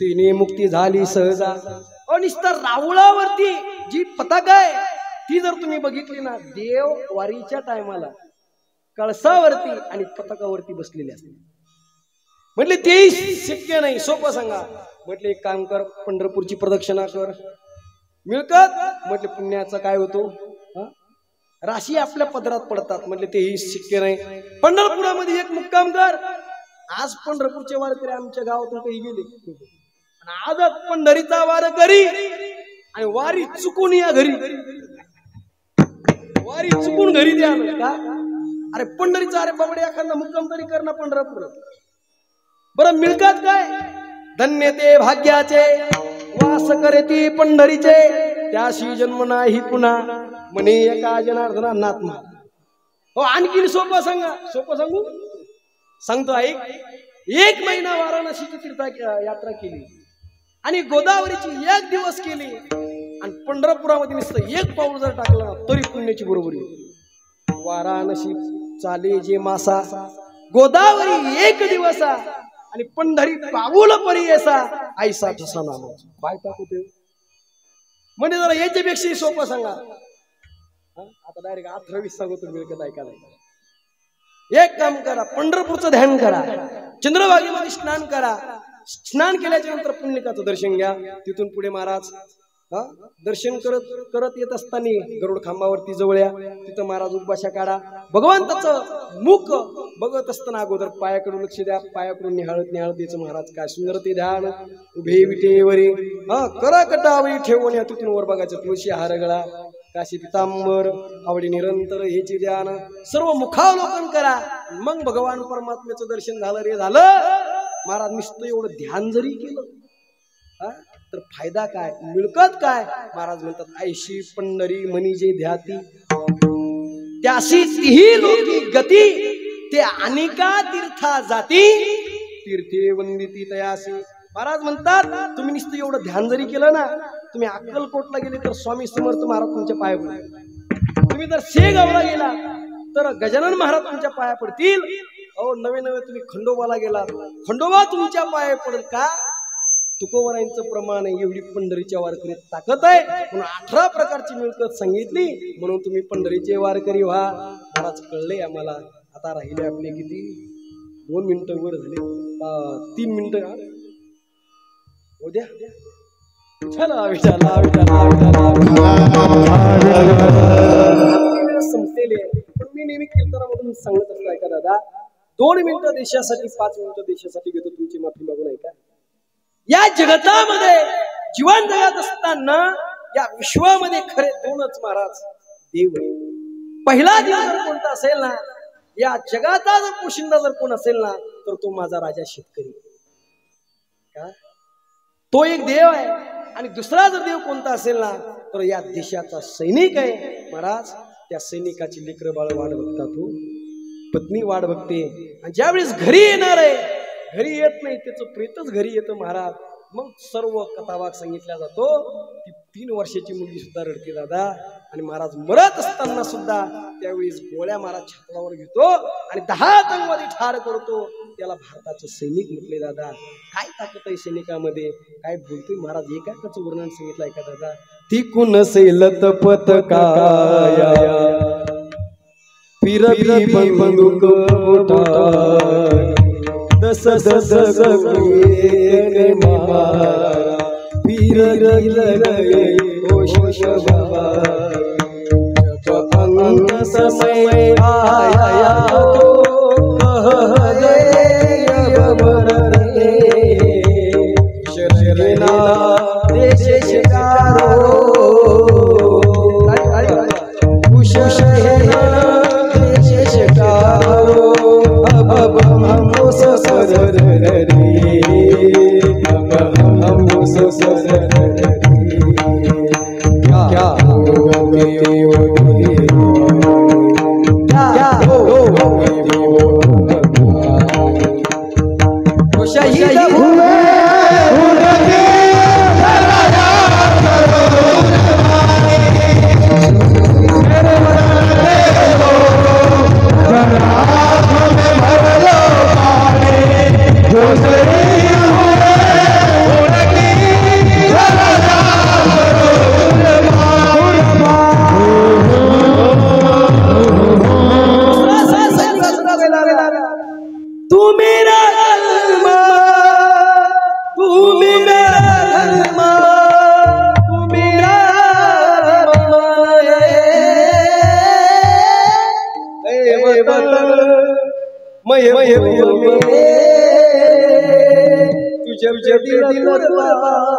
तिने मुक्ती झाली सहजा. निस्तर राऊळावरती जी पताका आहे ती जर तुम्ही बघितली ना देव वारीच्या टायमाला कळसावरती आणि पताकावरती बसलेले असते. म्हटले ते शक्य नाही सोपं सांगा. म्हटले एक काम कर पंढरपूरची प्रदक्षिणा कर मिळकत. म्हटले पुण्याचा काय होतो राशी आपल्या पदरात पडतात. म्हटले तेही शक्य नाही. पंढरपुरामध्ये एक मुक्काम कर. आज पंढरपूरचे वारकरी आमच्या गावातून काही गेले आज पंढरीचा वार करी आणि वारी चुकून या घरी वारी चुकून घरी द्या का. अरे पंढरीचा अरे बाबडे एखादा मुक्काम तरी कर ना पंढरपूर. बरं मिळकत काय धन्य ते भाग्याचे वास करती पंढरीचे त्याशी जन्म नाही पुन्हा म्हणे एका जनार्दना नात्मा. हो आणखी सोपं सांगा. सोपं सांगू सांगतो ऐक. 1 महिना वाराणसीची तीर्थ यात्रा केली आणि गोदावरीची 1 दिवस केली आणि पंढरपुरामध्ये नुसतं 1 पाऊल जर टाकलं तरी पुण्याची बरोबरी. वाराणसी चाले जे मासा गोदावरी 1 दिवसा आणि पंढरी पाऊल परी ऐसा ऐसा ठसा नाम. काय टाकू ते म्हणजे जरा याच्यापेक्षा सोपं सांगा. आता डायरेक्ट 18-20 सांगतो मिळकत ऐकायला. एक काम करा पंढरपूरचं ध्यान करा चंद्रभागेमध्ये स्नान करा. स्नान केल्याच्या नंतर पुण्यकाचं दर्शन घ्या. तिथून पुढे महाराज दर्शन करत करत येत असताना गरुड खांबावरती जवळ्या तिथं महाराज उपाशा काढा. भगवंताचं मुख बघत असताना अगोदर पायाकडून लक्ष द्या. पायाकडून निहाळत निहाळत द्यायचं महाराज काय सुंदर ते ध्यान. उभे विटेवरी करा कटावरी ठेवून या तिथून वर बघायचं तुळशी हार गळा काशी पितांबर आवडी निरंतर हेचे ध्यान सर्व मुखावलोकन करा. मग भगवान परमात्म्याचं दर्शन झालं रे झालं. महाराज नुसतं एवढं ध्यान जरी केलं तर फायदा काय मिळकत काय. महाराज म्हणतात ऐशी पंढरी मनी जे ध्याती त्याशी तीही लोकी गती ते अनेका तीर्था जाती तीर्थे वंदिती तयासी. महाराज म्हणतात तुम्ही नुसतं एवढं ध्यान जरी केलं ना तुम्ही अक्कलकोटला गेले तर स्वामी समर्थ महाराज तुमच्या पाया पडतील. तुम्ही जर शेगावला गेला तर गजानन महाराज तुमच्या पाया पडतील. अहो नवे नवे तुम्ही खंडोबाला गेला खंडोबा तुमच्या पाया पडेल का. तुकोबरायांचं प्रमाण आहे एवढी पंढरीच्या वारकरीत ताकद आहे म्हणून 18 प्रकारची मिळकत सांगितली म्हणून तुम्ही पंढरीचे वारकरी व्हा. महाराज कळले आम्हाला. आता राहिले आपले किती 2 मिनिटं वर झाले 3 मिनिटं उद्या संपलेले. पण मी नेहमी कीर्तनामधून सांगत असतो ऐका दादा 2 मिनिटं देशासाठी 5 मिनिटं देशासाठी घेतो तुमची माफी मागून ऐका. या जगतामध्ये जीवन जगत असताना या विश्वामध्ये खरे 2च महाराज देव आहे. पहिला देव जर कोणता असेल ना या जगाचा जर पोशिंदा जर कोण असेल ना तर तो माझा राजा शेतकरी का. तो एक देव आहे. आणि दुसरा जर देव कोणता असेल ना तर या देशाचा सैनिक आहे. महाराज त्या सैनिकाची लेकरं बाळ वाट बघता तू पत्नी वाट बघते. आणि ज्यावेळेस घरी येणार आहे घरी येत नाही त्याचं प्रेतच घरी येतं महाराज. मग सर्व कथाभाग सांगितला जातो. ती 3 वर्षाची मुलगी सुद्धा रडते दादा. आणि महाराज मरत असताना सुद्धा त्यावेळेस गोळ्या महाराज छातलावर घेतो आणि 10 आतंकवादी ठार करतो. त्याला भारताचं सैनिक म्हटले दादा. काय ताकद आहे सैनिकामध्ये काय बोलतोय महाराज एकाच वर्णन सांगितलंय का दादा. ती कुण सैलत पतकाया फिरवी बंदूक दस दस मारा पीर गए होश बाबा जब अंत समय आया कह गए अब मरने शरणा देश शिकारो उश शहना देश शिकारो अब हम ससर रे अब हम ससर रे क्या वतन मय भूमि तुझे दिल कुर्बान